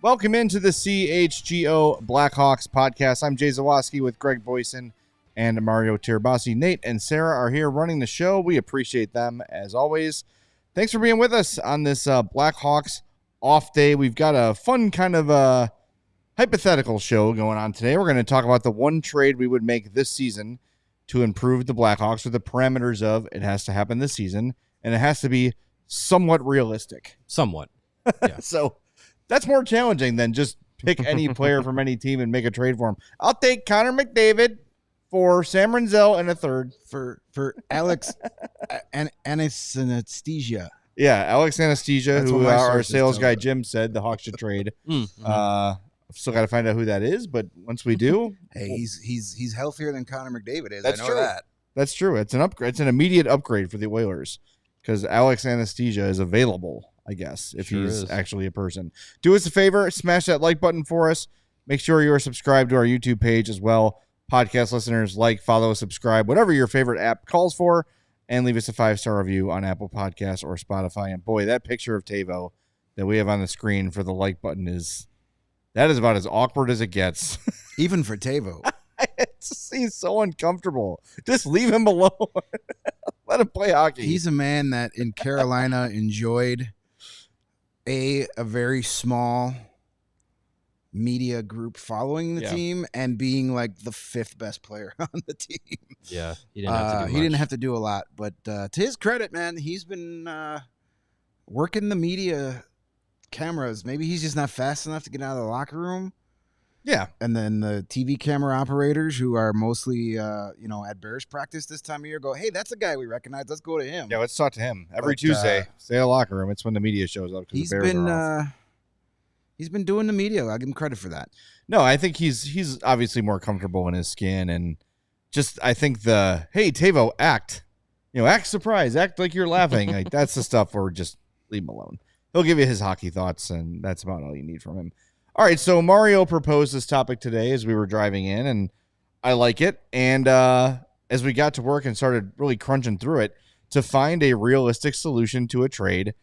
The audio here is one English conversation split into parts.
Welcome into the CHGO Blackhawks Podcast. I'm Jay Zawoski with Greg Boyson and Mario Tirabassi. Nate and Sarah are here running the show. We appreciate them as always. Thanks for being with us on this Blackhawks off day. We've got a fun kind of hypothetical show going on today. We're going to talk about the one trade we would make this season to improve the Blackhawks with the parameters of it has to happen this season, and it has to be somewhat realistic. Somewhat. Yeah. So that's more challenging than just pick any player from any team and make a trade for him. I'll take Connor McDavid for Sam Renzel and a third. For Alex Anesthesia. Yeah, Alex Anesthesia, That's who what my our sources sales tell guy me. Jim said the Hawks should trade. Mm-hmm. Still got to find out who that is, but once we do, Hey, he's healthier than Connor McDavid is. That's I know true. that. that's true. It's an upgrade. It's an immediate upgrade for the Oilers because Alex Anesthesia is available, I guess, if Sure he's is. actually a person. Do us a favor, smash that like button for us. Make sure you are subscribed to our YouTube page as well. Podcast listeners, like, follow, subscribe, whatever your favorite app calls for, and leave us a 5-star review on Apple Podcasts or Spotify. And boy, that picture of Tavo that we have on the screen for the like button is about as awkward as it gets. Even for Tavo. He's so uncomfortable. Just leave him alone. Let him play hockey. He's a man that in Carolina enjoyed a very small media group following the team and being like the fifth best player on the team. Yeah. He didn't have to do He much. didn't have to do a lot, but to his credit, man, he's been working the media cameras. Maybe he's just not fast enough to get out of the locker room. Yeah. And then the TV camera operators who are mostly, at Bears practice this time of year go, hey, that's a guy we recognize. Let's go to him. Yeah, let's talk to him. Every But, Tuesday, stay in the locker room. It's when the media shows up. 'Cause He's the Bears been are off. he's been doing the media. I'll give him credit for that. No, I think he's obviously more comfortable in his skin. And just, I think hey, Tavo, act surprised. Act like you're laughing. Like, that's the stuff where just leave him alone. He'll give you his hockey thoughts, and that's about all you need from him. All right, so Mario proposed this topic today as we were driving in, and I like it. And as we got to work and started really crunching through it, to find a realistic solution to a trade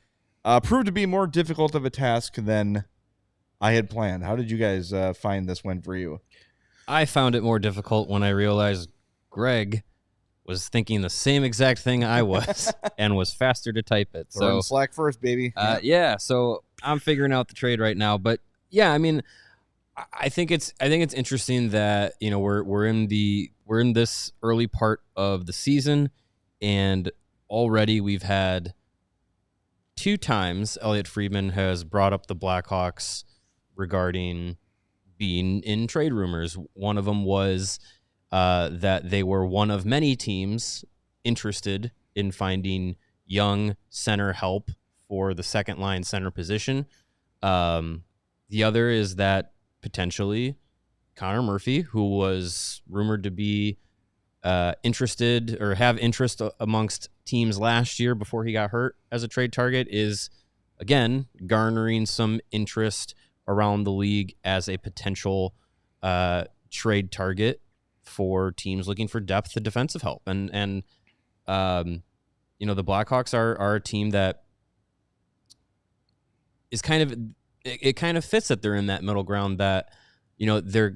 proved to be more difficult of a task than I had planned. How did you guys find this went for you? I found it more difficult when I realized Greg was thinking the same exact thing I was and was faster to type it. Throw in So Slack first, baby. so I'm figuring out the trade right now. But yeah, I mean, I think it's interesting that we're in this early part of the season, and already we've had 2 times Elliotte Friedman has brought up the Blackhawks regarding being in trade rumors. One of them was that they were one of many teams interested in finding young center help for the second line center position. The other is that potentially Conor Murphy, who was rumored to be interested or have interest amongst teams last year before he got hurt as a trade target, is again garnering some interest around the league as a potential trade target for teams looking for depth of defensive help. And the Blackhawks are a team that is kind of fits that they're in that middle ground, that they're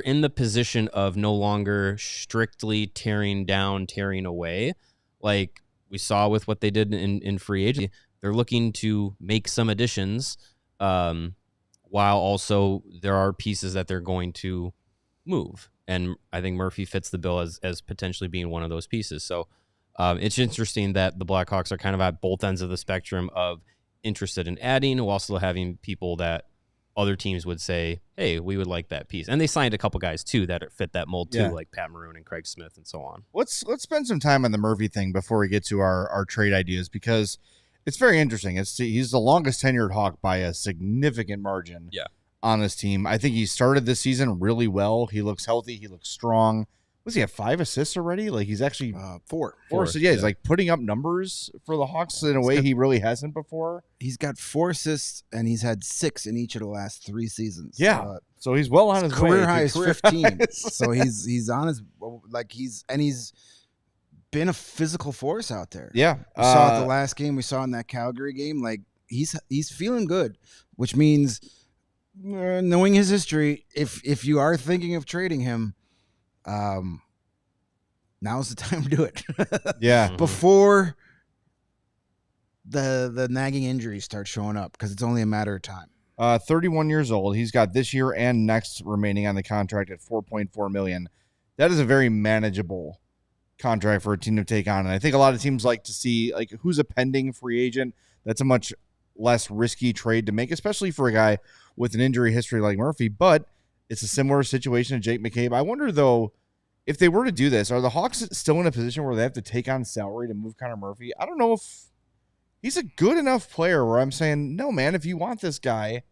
in the position of no longer strictly tearing away, like we saw with what they did in free agency. They're looking to make some additions, while also there are pieces that they're going to move. And I think Murphy fits the bill as potentially being one of those pieces. So it's interesting that the Blackhawks are kind of at both ends of the spectrum of interested in adding, while still having people that other teams would say, hey, we would like that piece. And they signed a couple guys too that fit that mold too, like Pat Maroon and Craig Smith and so on. Let's spend some time on the Murphy thing before we get to our trade ideas, because it's very interesting. He's the longest tenured Hawk by a significant margin on this team. I think he started this season really well. He looks healthy. He looks strong. Was he at 5 assists already? Like, he's actually 4. So he's like putting up numbers for the Hawks in a way he really hasn't before. He's got 4 assists, and he's had 6 in each of the last 3 seasons. Yeah, so he's well on his way. Career high is 15. Highs. So he's on his he's been a physical force out there. Yeah, We saw it the last game. We saw in that Calgary game. Like, he's feeling good. which means knowing his history, if you are thinking of trading him, now's the time to do it. Yeah. Before the nagging injuries start showing up, because it's only a matter of time. 31 years old. He's got this year and next remaining on the contract at $4.4 million. That is a very manageable contract for a team to take on. And I think a lot of teams like to see like who's a pending free agent. That's a much less risky trade to make, especially for a guy with an injury history like Murphy. But it's a similar situation to Jake McCabe. I wonder, though, if they were to do this, are the Hawks still in a position where they have to take on salary to move Connor Murphy? I don't know if he's a good enough player where I'm saying, no, man, if you want this guy,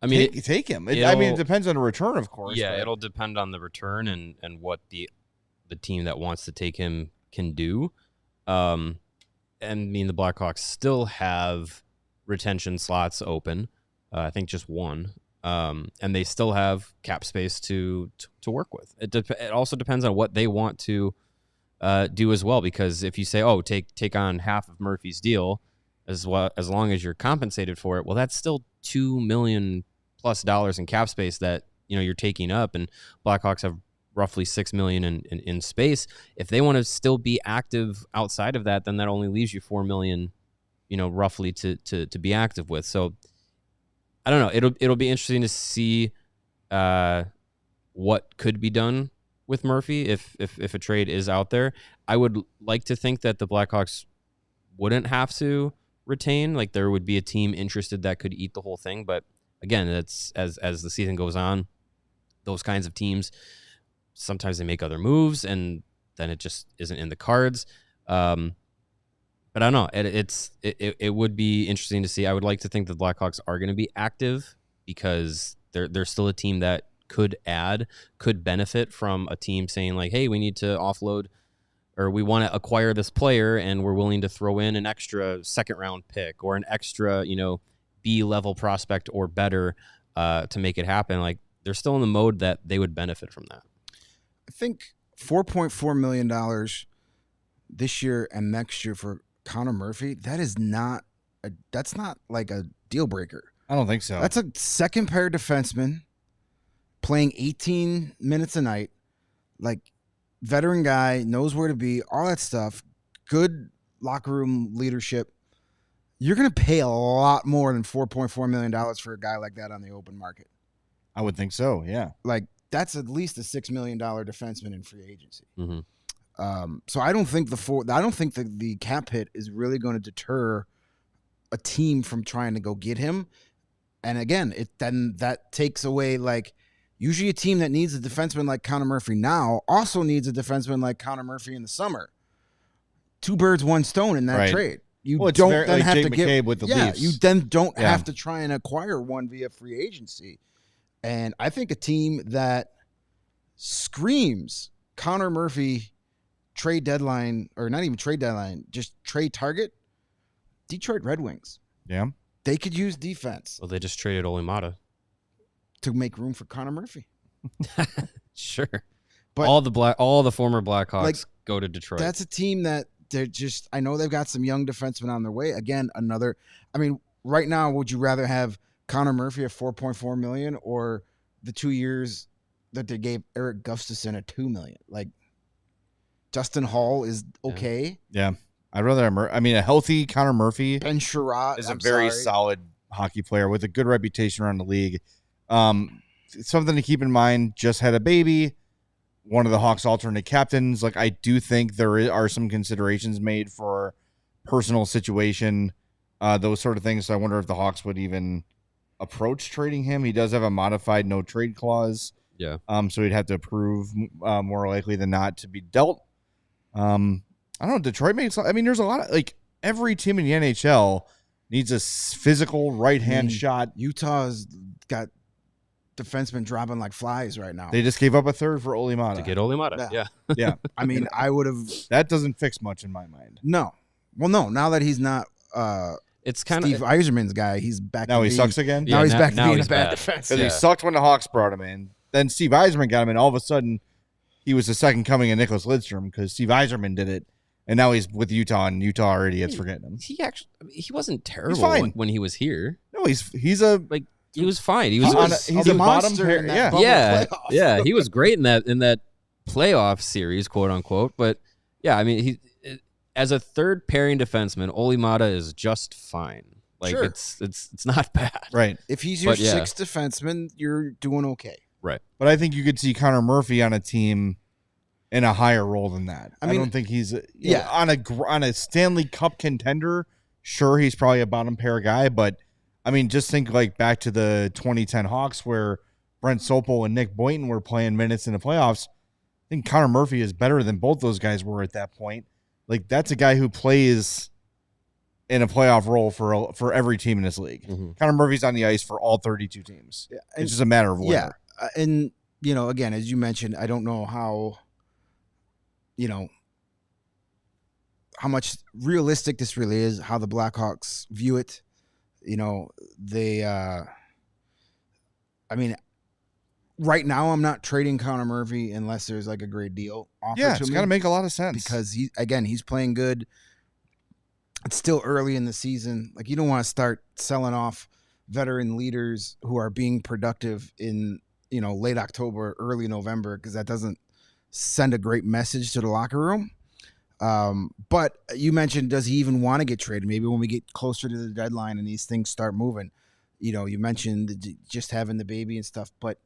I mean, take him. I mean, it depends on the return, of course. Yeah, it'll depend on the return and what the team that wants to take him can do. And I mean, the Blackhawks still have retention slots open. I think just one. And they still have cap space to work with. It also depends on what they want to do as well, because if you say, oh, take on half of Murphy's deal as long as you're compensated for it, well, that's still $2 million+ in cap space that you're taking up, and Blackhawks have roughly $6 million in space. If they want to still be active outside of that, then that only leaves you $4 million, roughly to be active with. So I don't know. It'll be interesting to see what could be done with Murphy if a trade is out there. I would like to think that the Blackhawks wouldn't have to retain. Like, there would be a team interested that could eat the whole thing. But again, that's as the season goes on, those kinds of teams, sometimes they make other moves and then it just isn't in the cards. But I don't know. It would be interesting to see. I would like to think the Blackhawks are going to be active because they're still a team that could benefit from a team saying like, hey, we need to offload, or we want to acquire this player and we're willing to throw in an extra second round pick or an extra, B-level prospect or better to make it happen. Like, they're still in the mode that they would benefit from that. I think $4.4 million this year and next year for Conor Murphy, that's not like a deal breaker. I don't think so. That's a second pair defenseman playing 18 minutes a night, like veteran guy, knows where to be, all that stuff, good locker room leadership. You're going to pay a lot more than $4.4 million for a guy like that on the open market. I would think so, yeah. Like, that's at least a $6 million defenseman in free agency. Mm-hmm. So I don't think the cap hit is really going to deter a team from trying to go get him. And again, then that takes away, like, usually a team that needs a defenseman like Conor Murphy now also needs a defenseman like Conor Murphy in the summer. Two birds, one stone in that trade. You don't then like have Jake to McCabe with the Leafs. You then don't have to try and acquire one via free agency. And I think a team that screams Conor Murphy trade deadline, or not even trade deadline, just trade target, Detroit Red Wings. Yeah. They could use defense. Well, they just traded Olimata to make room for Conor Murphy. Sure. But all the former Blackhawks go to Detroit. That's a team that they're just, I know they've got some young defensemen on their way. Again, right now, would you rather have Conor Murphy at $4.4 million or the 2 years that they gave Eric Gustafsson at $2 million? Like, Justin Hall is okay. Yeah. I'd rather have a healthy Connor Murphy. Ben Sherratt is a very solid hockey player with a good reputation around the league. Something to keep in mind, just had a baby. One of the Hawks alternate captains. Like, I do think there are some considerations made for personal situation, those sort of things. So I wonder if the Hawks would even approach trading him. He does have a modified no trade clause. Yeah. So he'd have to approve more likely than not to be dealt. I don't know. Detroit makes. There's a lot of, like, every team in the NHL needs a physical right hand shot. Utah's got defensemen dropping like flies right now. They just gave up a third for Olimata. To get Olimata, yeah. Yeah. I would have. That doesn't fix much in my mind. No. Well, no. Now that he's not it's kind Steve Yzerman's guy, he's back. Now he sucks again? Now he's back to being he's a bad bad. defense. Because he sucked when the Hawks brought him in. Then Steve Yzerman got him in. All of a sudden, he was the second coming of Nicholas Lidstrom because Steve Yzerman did it. And now he's with Utah, and Utah are idiots for getting him. He wasn't terrible when he was here. No, No, he's a like he was fine. He he's was a bottom pair. Yeah, he was great in that playoff series, quote unquote. But yeah, I mean, as a third pairing defenseman, Elliotte is just fine. Like Sure. it's not bad. right. If he's your But, yeah. sixth defenseman, you're doing okay. Right. But I think you could see Conor Murphy on a team in a higher role than that. I mean, don't think he's yeah. on a Stanley Cup contender. Sure, he's probably a bottom pair guy, but I mean, just think like back to the 2010 Hawks where Brent Sopel and Nick Boynton were playing minutes in the playoffs. I think Conor Murphy is better than both those guys were at that point. Like that's a guy who plays in a playoff role for every team in this league. Mm-hmm. Conor Murphy's on the ice for all 32 teams. Yeah, It's just a matter of where. Yeah, and again, as you mentioned, I don't know how much realistic this really is, how the Blackhawks view it. They I mean, right now I'm not trading Conor Murphy unless there's like a great deal offered Yeah, to it's me, got to make a lot of sense because he's playing good. It's still early in the season. Like, you don't want to start selling off veteran leaders who are being productive in late October, early November, because that doesn't send a great message to the locker room. But you mentioned, does he even want to get traded? Maybe when we get closer to the deadline and these things start moving. You mentioned just having the baby and stuff, but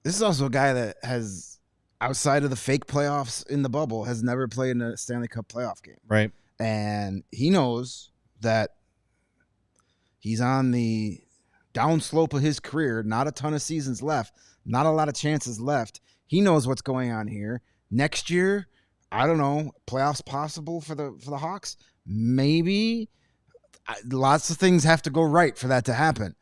this is also a guy that has, outside of the fake playoffs in the bubble, has never played in a Stanley Cup playoff game. right? And he knows that he's on the downslope of his career, not a ton of seasons left, not a lot of chances left. He knows what's going on here. Next year, I don't know, playoffs possible for the Hawks? Maybe. Lots of things have to go right for that to happen.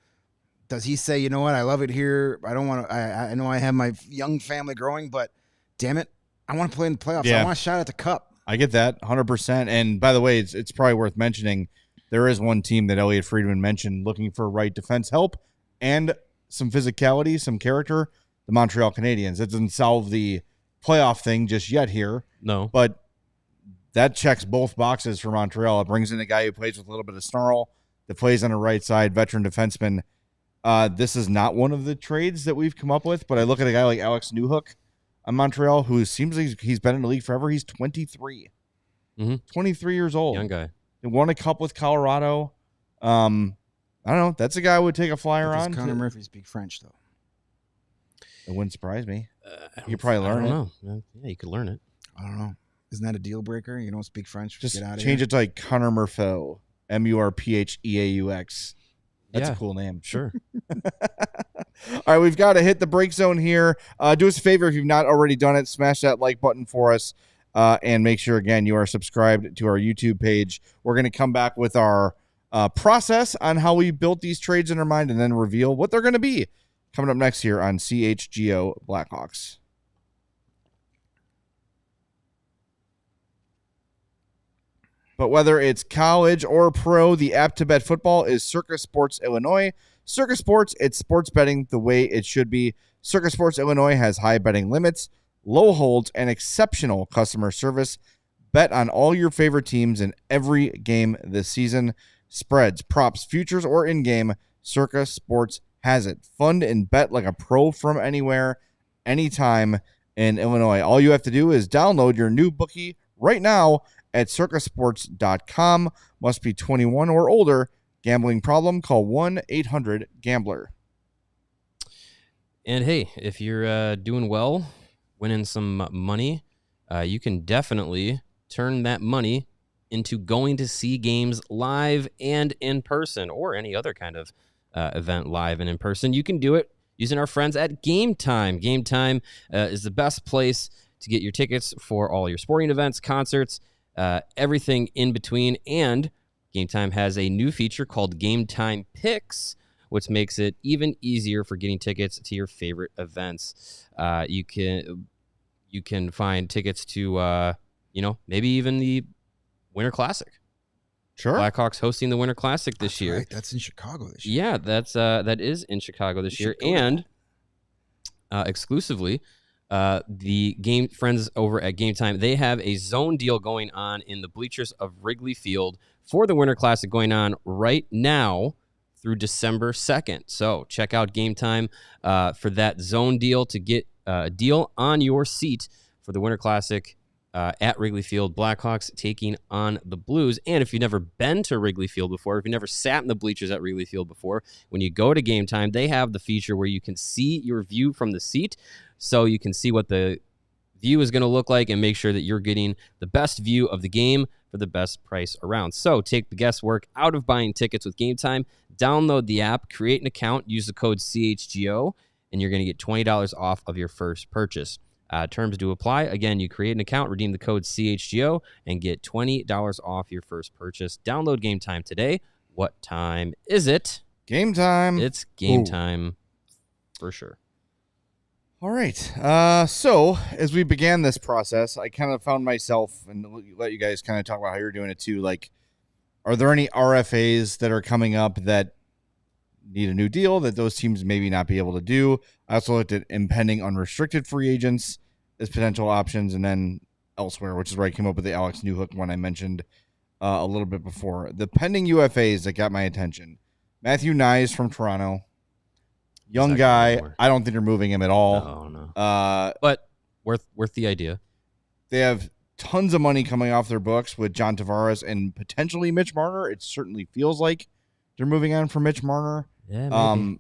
Does he say, you know what, I love it here. I don't want to, I know I have my young family growing, but damn it, I want to play in the playoffs. Yeah. I want a shot at the cup. I get that 100%. And by the way, it's probably worth mentioning there is one team that Elliotte Friedman mentioned looking for right defense help and some physicality, some character, the Montreal Canadiens. It doesn't solve the playoff thing just yet here. No. But that checks both boxes for Montreal. It brings in a guy who plays with a little bit of snarl, that plays on the right side, veteran defenseman. This is not one of the trades that we've come up with, but I look at a guy like Alex Newhook on Montreal, who seems like he's been in the league forever. He's 23. 23 years old. Young guy. He won a cup with Colorado. I don't know. That's a guy I would take a flyer on. Does Conor Murphy speak French, though? It wouldn't surprise me. You could probably learn it. I don't know. Yeah, you could learn it. I don't know. Isn't that a deal breaker? You don't speak French? Just get out of change here. it to like Conor Murphy, Murpheaux. That's a cool name. Sure. All right, we've got to hit the break zone here. Do us a favor if you've not already done it, smash that like button for us, and make sure, again, you are subscribed to our YouTube page. We're going to come back with our process on how we built these trades in our mind and then reveal what they're going to be coming up next here on CHGO Blackhawks. But whether it's college or pro, the app to bet football is Circus Sports Illinois. Circus Sports, it's sports betting the way it should be. Circus Sports Illinois has high betting limits, low holds, and exceptional customer service. Bet on all your favorite teams in every game this season. Spreads, props, futures, or in-game, Circus Sports has it. Fund and bet like a pro from anywhere, anytime in Illinois. All you have to do is download your new bookie right now at circusports.com. Must be 21 or older. Gambling problem? Call 1-800-GAMBLER. And hey, if you're doing well, winning some money, you can definitely turn that money into going to see games live and in person, or any other kind of event live and in person. You can do it using our friends at Game Time. Game Time is the best place to get your tickets for all your sporting events, concerts, everything in between. And Game Time has a new feature called Game Time Picks, which makes it even easier for getting tickets to your favorite events. You can find tickets to maybe even the Winter Classic. Sure. Blackhawks hosting the Winter Classic this year. Right. That's in Chicago this year. Yeah, that is in Chicago this year, and exclusively. The game friends over at Game Time, they have a zone deal going on in the bleachers of Wrigley Field for the Winter Classic going on right now through December 2nd. So check out Game Time for that zone deal to get a deal on your seat for the Winter Classic at Wrigley Field. Blackhawks taking on the Blues. And if you've never been to Wrigley Field before, if you've never sat in the bleachers at Wrigley Field before, when you go to Game Time, they have the feature where you can see your view from the seat. So you can see what the view is going to look like and make sure that you're getting the best view of the game for the best price around. So take the guesswork out of buying tickets with Game Time. Download the app, create an account, use the code CHGO, and you're going to get $20 off of your first purchase. Terms do apply. Again, you create an account, redeem the code CHGO, and get $20 off your first purchase. Download Game Time today. What time is it? Game time. It's game time for sure. All right. So as we began this process, I kind of found myself, and let you guys kind of talk about how you're doing it too. Like, are there any RFAs that are coming up that need a new deal that those teams maybe not be able to do? I also looked at impending unrestricted free agents as potential options, and then elsewhere, which is where I came up with the Alex Newhook one I mentioned a little bit before. The pending UFAs that got my attention: Matthew Nyes from Toronto. Young guy. I don't think they're moving him at all. No. But worth the idea. They have tons of money coming off their books with John Tavares and potentially Mitch Marner. It certainly feels like they're moving on from Mitch Marner. Yeah, maybe.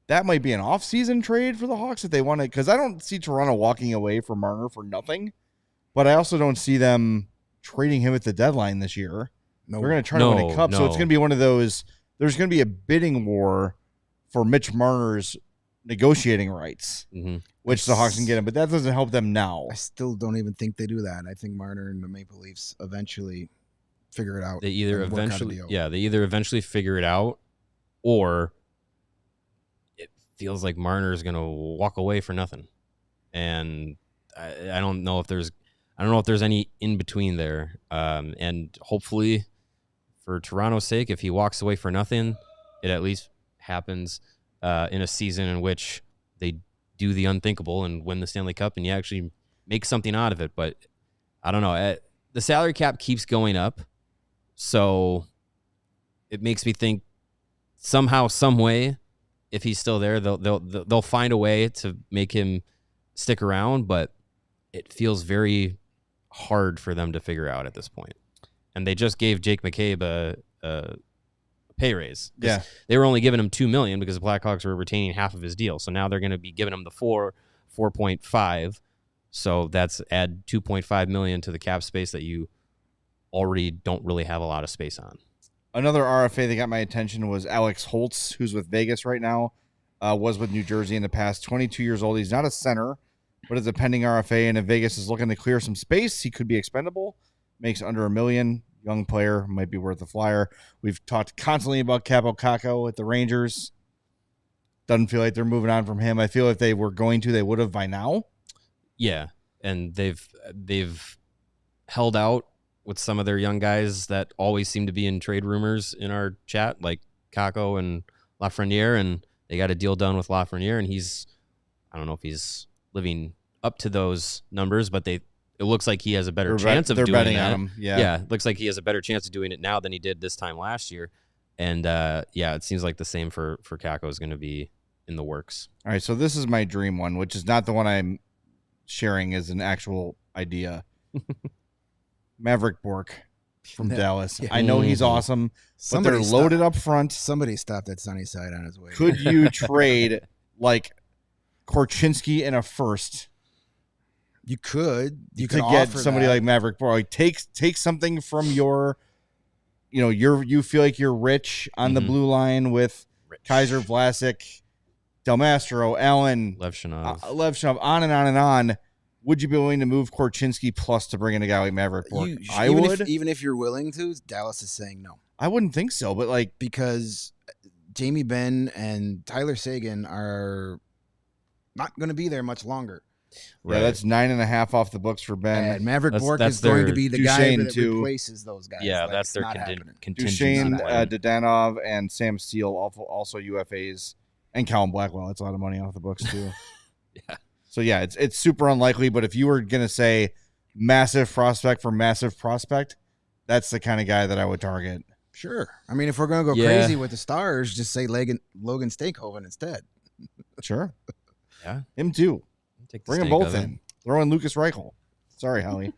That might be an off-season trade for the Hawks if they want to, because I don't see Toronto walking away from Marner for nothing, but I also don't see them trading him at the deadline this year. No, they're going to try to win a cup, so it's going to be one of those. There's going to be a bidding war for Mitch Marner's negotiating rights, which the Hawks can get him, but that doesn't help them now. I still don't even think they do that. I think Marner and the Maple Leafs eventually figure it out. They either eventually figure it out, or it feels like Marner is going to walk away for nothing. And I don't know if there's any in between there. And hopefully, for Toronto's sake, if he walks away for nothing, it at least happens in a season in which they do the unthinkable and win the Stanley Cup, and you actually make something out of it. But I don't know. The salary cap keeps going up, so it makes me think somehow, some way, if he's still there, they'll find a way to make him stick around. But it feels very hard for them to figure out at this point. And they just gave Jake McCabe a pay raise. Yeah, they were only giving him $2 million because the Blackhawks were retaining half of his deal. So now they're going to be giving him the 4.5. So that's add $2.5 million to the cap space that you already don't really have a lot of space on. Another RFA that got my attention was Alex Holtz, who's with Vegas right now. Was with New Jersey in the past. 22 years old. He's not a center, but is a pending RFA. And if Vegas is looking to clear some space, he could be expendable. Makes under $1 million. Young player, might be worth a flyer. We've talked constantly about Capo Caco at the Rangers. Doesn't feel like they're moving on from him. I feel if they were going to, they would have by now. Yeah, and they've held out with some of their young guys that always seem to be in trade rumors in our chat, like Caco and Lafreniere, and they got a deal done with Lafreniere, and I don't know if he's living up to those numbers, but it looks like he has a better chance of doing that. They're betting on him. Yeah, it looks like he has a better chance of doing it now than he did this time last year. And it seems like the same for Caco is going to be in the works. All right, so this is my dream one, which is not the one I'm sharing as an actual idea. Maverick Bork from Dallas. Yeah. I know he's awesome, but they're loaded up front. Somebody stopped at Sunnyside on his way. Could you trade like Korchinski in a first? You could. You could get somebody like Maverick Bork. Like take something from your, you feel like you're rich on the blue line with Kaiser, Vlasic, Del Mastro, Allen, Levshinov, on and on and on. Would you be willing to move Korchinski plus to bring in a guy like Maverick Bork? I would. Even if you're willing to, Dallas is saying no. I wouldn't think so, but because Jamie Benn and Tyler Seguin are not going to be there much longer. Right. Yeah, that's 9.5 off the books for Ben. And Maverick Bork is going to be the guy that replaces those guys. Yeah, that's their contingency. Duchesne, Dadonov, and Sam Steele, also UFAs, and Callum Blackwell. That's a lot of money off the books too. Yeah. So yeah, it's super unlikely. But if you were gonna say massive prospect for massive prospect, that's the kind of guy that I would target. Sure. I mean, if we're gonna go crazy with the stars, just say Logan Stakehoven instead. Sure. Yeah. Him too. Take the Bring them stink both of it. in. Throw in Lucas Reichel. Sorry, Howie.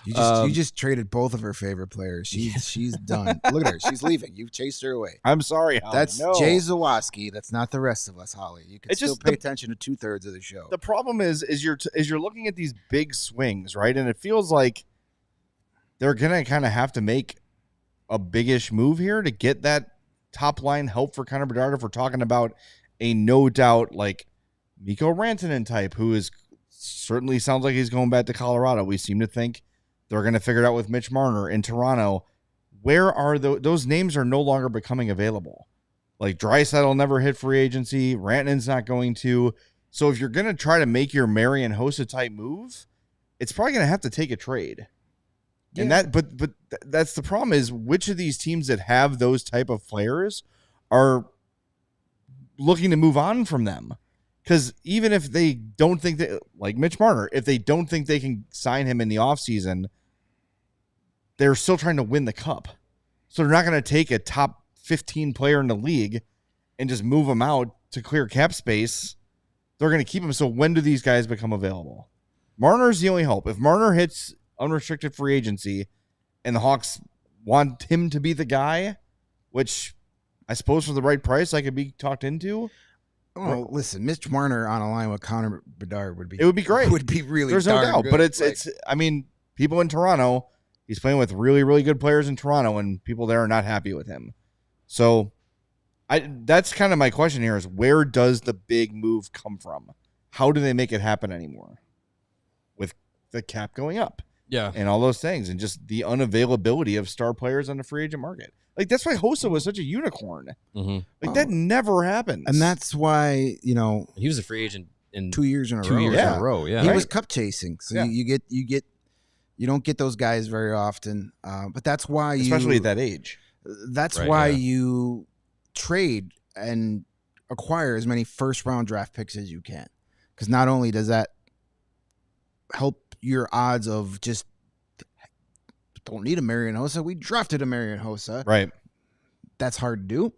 You just traded both of her favorite players. She's done. Look at her. She's leaving. You've chased her away. I'm sorry, Howie. That's no. Jay Zawaski. That's not the rest of us, Holly. You can still pay attention to 2/3 of the show. The problem is you're looking at these big swings, right? And it feels like they're gonna kind of have to make a biggish move here to get that top line help for Connor Bedard. If we're talking about a no doubt like Mikko Rantanen type, who is certainly sounds like he's going back to Colorado. We seem to think they're going to figure it out with Mitch Marner in Toronto. Where are those names are no longer becoming available? Like Draisaitl never hit free agency. Rantanen's not going to. So if you're going to try to make your Marian Hossa type move, it's probably going to have to take a trade. Yeah. And but that's the problem is which of these teams that have those type of players are looking to move on from them. Because even if they don't think that, like Mitch Marner, if they don't think they can sign him in the offseason, they're still trying to win the cup. So they're not going to take a top 15 player in the league and just move him out to clear cap space. They're going to keep him. So when do these guys become available? Marner's the only hope. If Marner hits unrestricted free agency and the Hawks want him to be the guy, which I suppose for the right price I could be talked into. Oh, listen, Mitch Marner on a line with Connor Bedard would be great. Would be really There's no doubt. good. But it's I mean, people in Toronto, he's playing with really, really good players in Toronto, and people there are not happy with him. So that's kind of my question here is where does the big move come from? How do they make it happen anymore? With the cap going up. Yeah. And all those things, and just the unavailability of star players on the free agent market. Like, that's why Hossa was such a unicorn. Mm-hmm. Like, that never happens. And that's why, he was a free agent in 2 years in a row. 2 years in a row. Yeah. He was cup chasing. So you don't get those guys very often. But that's why especially at that age. That's why you trade and acquire as many first round draft picks as you can. Because not only does that help your odds of just don't need a Marian Hossa. We drafted a Marian Hossa. Right. That's hard to do.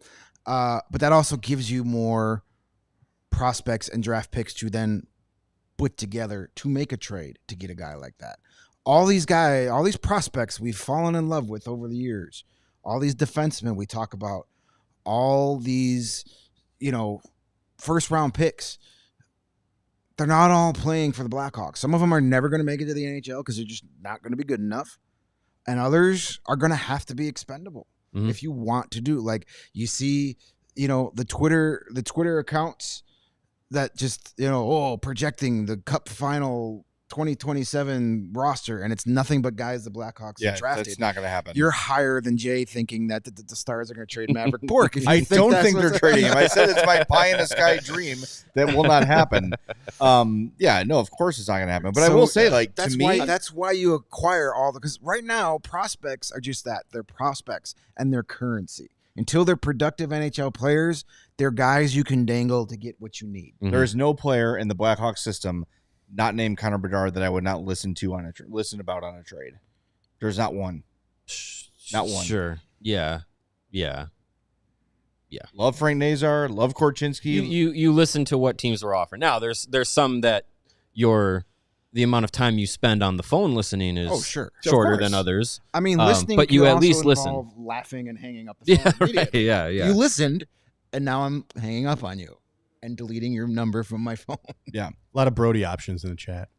But that also gives you more prospects and draft picks to then put together to make a trade to get a guy like that. All these prospects we've fallen in love with over the years, all these defensemen we talk about, all these, first round picks, they're not all playing for the Blackhawks. Some of them are never going to make it to the NHL because they're just not going to be good enough. And others are going to have to be expendable if you want to do. Like you see, the Twitter accounts that just, projecting the Cup final 2027 roster, and it's nothing but guys the Blackhawks have drafted. That's not going to happen. You're higher than Jay thinking that the Stars are going to trade Maverick Bork. I don't think they're trading him. I said it's my pie in the sky dream that will not happen. No, of course it's not going to happen. But I will say, that's why you acquire because right now prospects are just that. They're prospects and they're currency. Until they're productive NHL players, they're guys you can dangle to get what you need. There is no player in the Blackhawks system not named Connor Bedard that I would not listen about on a trade. There's not one. Not one. Sure. Yeah. Love Frank Nazar. Love Korchinski. You listen to what teams were offering. Now there's some that the amount of time you spend on the phone listening is shorter than others. I mean, listening, but you at least listen. Laughing and hanging up the phone. Right. Yeah. You listened, and now I'm hanging up on you and deleting your number from my phone. Yeah, a lot of Brody options in the chat.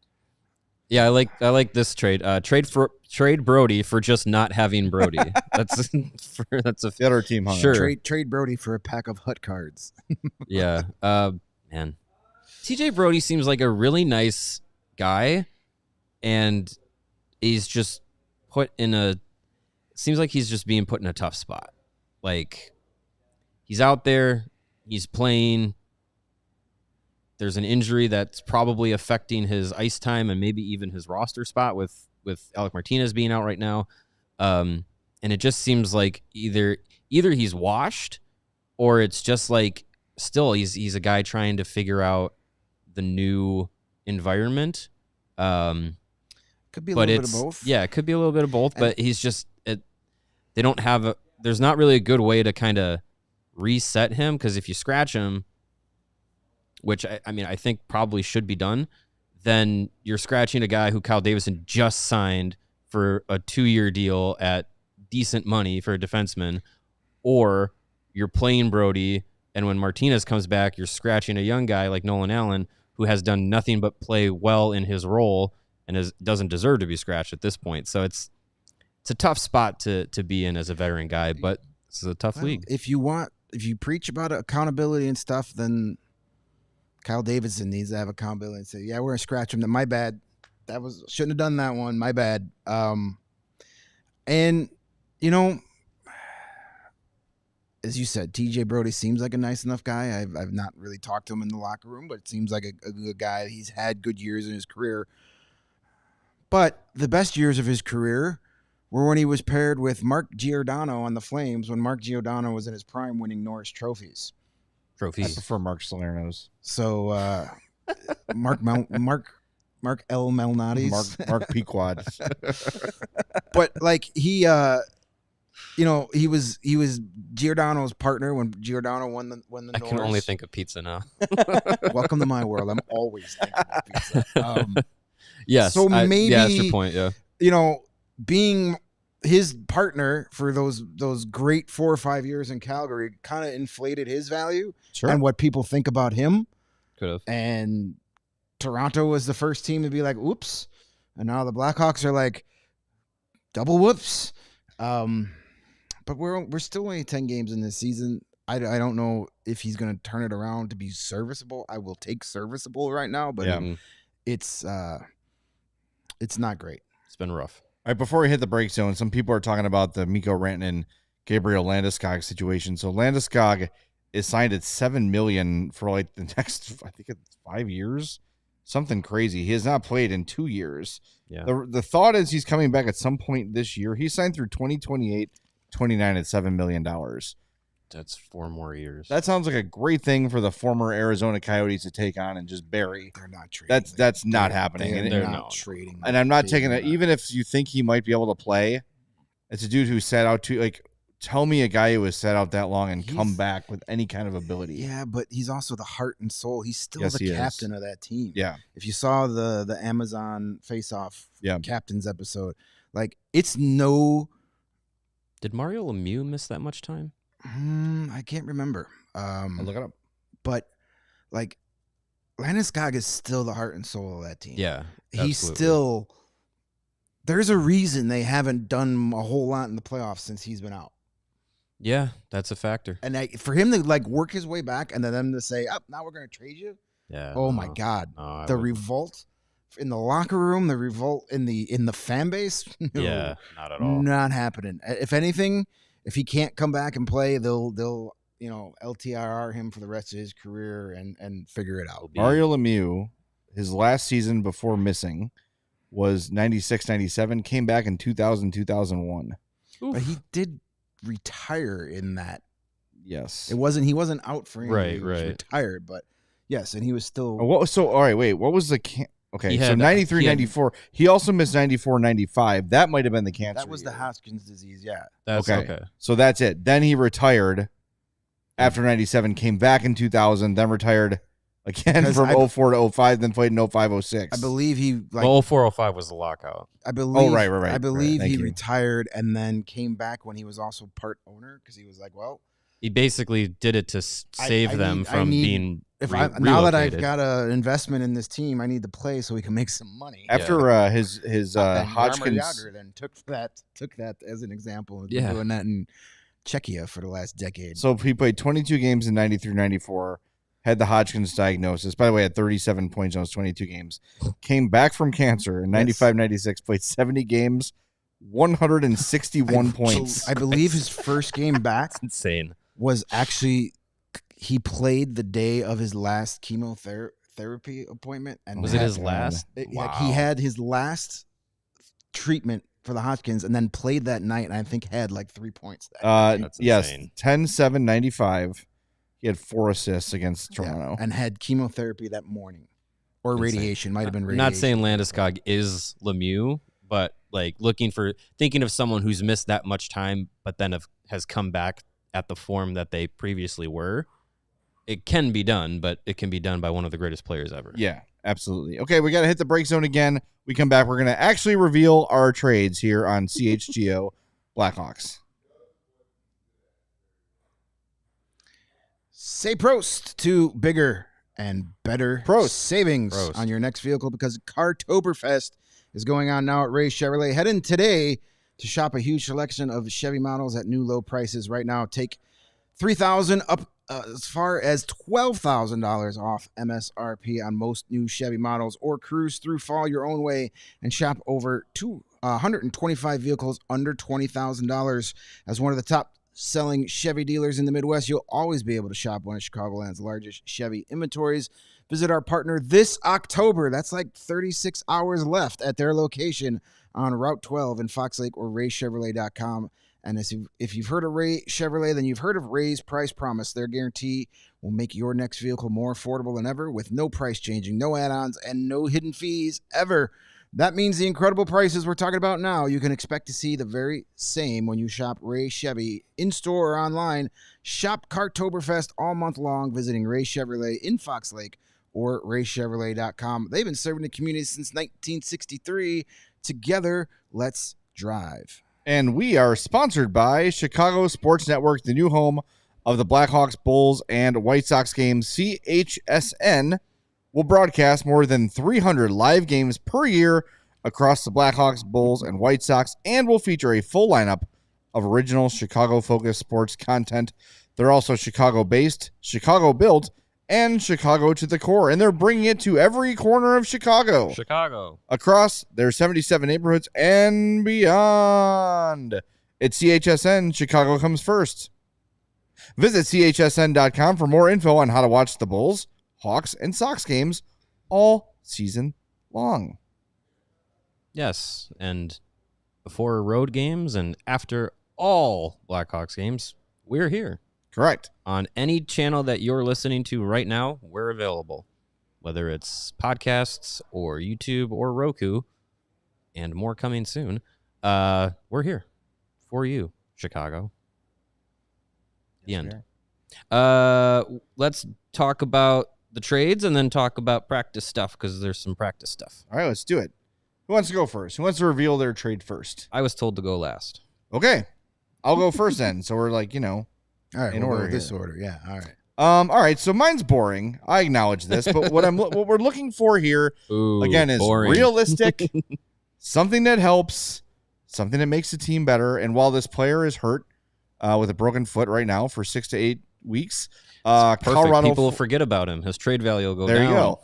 Yeah, I like this trade. Trade Brody for just not having Brody. That's a the other team. Sure. Trade Brody for a pack of Hut cards. Yeah. Man, TJ Brody seems like a really nice guy, and he's just seems like he's just being put in a tough spot. Like he's out there, he's playing. There's an injury that's probably affecting his ice time and maybe even his roster spot with Alec Martinez being out right now. And it just seems like either he's washed or it's just like still he's a guy trying to figure out the new environment. Could be a little bit of both. Yeah, it could be a little bit of both, but he's just they don't have there's not really a good way to kind of reset him, because if you scratch him, which I think probably should be done, then you're scratching a guy who Kyle Davidson just signed for a 2-year deal at decent money for a defenseman, or you're playing Brody, and when Martinez comes back, you're scratching a young guy like Nolan Allen, who has done nothing but play well in his role and doesn't deserve to be scratched at this point. So it's a tough spot to be in as a veteran guy, but this is a tough league. If you preach about accountability and stuff, then Kyle Davidson needs to have accountability and say, yeah, we're going to scratch him. My bad. Shouldn't have done that one. My bad. And, you know, as you said, TJ Brody seems like a nice enough guy. I've not really talked to him in the locker room, but it seems like a good guy. He's had good years in his career. But the best years of his career were when he was paired with Mark Giordano on the Flames, when Mark Giordano was in his prime winning Norris trophies. I prefer Mark Salerno's. So Mark L. Malnati's. Mark Pequod. But like he was Giordano's partner when Giordano won the Norris. I can only think of pizza now. Welcome to my world. I'm always thinking about pizza. Yes. So maybe that's your point. Yeah. You know, being his partner for those great 4 or 5 years in Calgary kind of inflated his value and what people think about him. Could have. And Toronto was the first team to be like, "Oops," and now the Blackhawks are like, "Double whoops." But we're still only 10 games in this season. I don't know if he's going to turn it around to be serviceable. I will take serviceable right now, but it's not great. It's been rough. All right, before we hit the break zone, some people are talking about the Mikko Rantanen, Gabriel Landeskog situation. So Landeskog is signed at $7 million for like the next, I think it's 5 years, something crazy. He has not played in 2 years. Yeah. The thought is he's coming back at some point this year. He signed through 2028, 29 at $7 million. That's 4 more years. That sounds like a great thing for the former Arizona Coyotes to take on and just bury. They're not trading. That's not happening. They're not trading. And I'm not taking it. Even if you think he might be able to play, it's a dude who sat out tell me a guy who has sat out that long and come back with any kind of ability. Yeah, but he's also the heart and soul. He's still the captain of that team. Yeah. If you saw the Amazon Face-Off captains episode, like it's no. Did Mario Lemieux miss that much time? I can't remember. I'll look it up. But like Landeskog is still the heart and soul of that team. Yeah. He's still. There's a reason they haven't done a whole lot in the playoffs since he's been out. Yeah, that's a factor. And for him to like work his way back and then them to say, now we're going to trade you. Yeah. Oh my God. The revolt in the locker room, the revolt in the fan base. No, yeah, not at all. Not happening. If anything, if he can't come back and play, they'll LTIR him for the rest of his career and figure it out. Mario Lemieux, his last season before missing was 96-97, came back in 2000-2001. But he did retire in that. Yes. He wasn't out for injury. He was right. retired, but yes, and he was still all right, wait, what was the okay, so 93-94. He also missed 94-95. That might have been the cancer. That was the Hodgkin's disease, yeah. That's okay. So that's it. Then he retired after 97, came back in 2000, then retired again from 04 to 05, then played in 05-06. I believe he 04-05 was the lockout. I believe. Right. I believe he you. retired and then came back when he was also part owner because he was like, well, he basically did it to save them from being. Now that I've got an investment in this team, I need to play so we can make some money. After his Hodgkin's, Yager then took that as an example of doing that in Czechia for the last decade. So he played 22 games in 93-94. Had the Hodgkin's diagnosis. By the way, had 37 points in those 22 games. Came back from cancer in 95-96. Played 70 games, 161 points. I believe his first game back insane was actually he played the day of his last chemotherapy appointment. And was it his last? Wow. He had his last treatment for the Hodgkin's and then played that night and I think had like 3 points. That's yes, insane. 10-7-95. He had 4 assists against Toronto. And had chemotherapy that morning. Or radiation. Might have been radiation. I'm not saying Landeskog is Lemieux, but like thinking of someone who's missed that much time, but then has come back at the form that they previously were. It can be done, but it can be done by one of the greatest players ever. Yeah, absolutely. Okay, we got to hit the break zone again. We come back. We're going to actually reveal our trades here on CHGO Blackhawks. Say prost to bigger and better savings on your next vehicle, because Cartoberfest is going on now at Ray Chevrolet. Head in today to shop a huge selection of Chevy models at new low prices. Right now, take $3,000 up as far as $12,000 off MSRP on most new Chevy models, or cruise through fall your own way and shop over 125 vehicles under $20,000. As one of the top selling Chevy dealers in the Midwest, you'll always be able to shop one of Chicagoland's largest Chevy inventories. Visit our partner this October. That's like 36 hours left at their location on Route 12 in Fox Lake, or raychevrolet.com. And if you've heard of Ray Chevrolet, then you've heard of Ray's Price Promise. Their guarantee will make your next vehicle more affordable than ever, with no price changing, no add-ons, and no hidden fees ever. That means the incredible prices we're talking about now, you can expect to see the very same when you shop Ray Chevy in-store or online. Shop Cartoberfest all month long, visiting Ray Chevrolet in Fox Lake or raychevrolet.com. They've been serving the community since 1963. Together, let's drive. And we are sponsored by Chicago Sports Network, the new home of the Blackhawks, Bulls, and White Sox games. CHSN will broadcast more than 300 live games per year across the Blackhawks, Bulls, and White Sox, and will feature a full lineup of original Chicago-focused sports content. They're also Chicago-based, Chicago-built, and Chicago to the core, and they're bringing it to every corner of Chicago. Across their 77 neighborhoods and beyond. At CHSN, Chicago comes first. Visit CHSN.com for more info on how to watch the Bulls, Hawks, and Sox games all season long. Yes, and before road games and after all Blackhawks games, we're here. Correct. On any channel that you're listening to right now, we're available. Whether it's podcasts or YouTube or Roku, and more coming soon, we're here for you, Chicago. The end. Let's talk about the trades and then talk about practice stuff, because there's some practice stuff. All right, let's do it. Who wants to go first? Who wants to reveal their trade first? I was told to go last. Okay. I'll go first then. So we're like, all right, in we'll order go this here. order. Yeah, all right. All right, so mine's boring. I acknowledge this, but what we're looking for here again is boring. Realistic, something that helps, something that makes the team better. And while this player is hurt with a broken foot right now for 6 to 8 weeks, Colorado people will forget about him. His trade value will go down. There you go.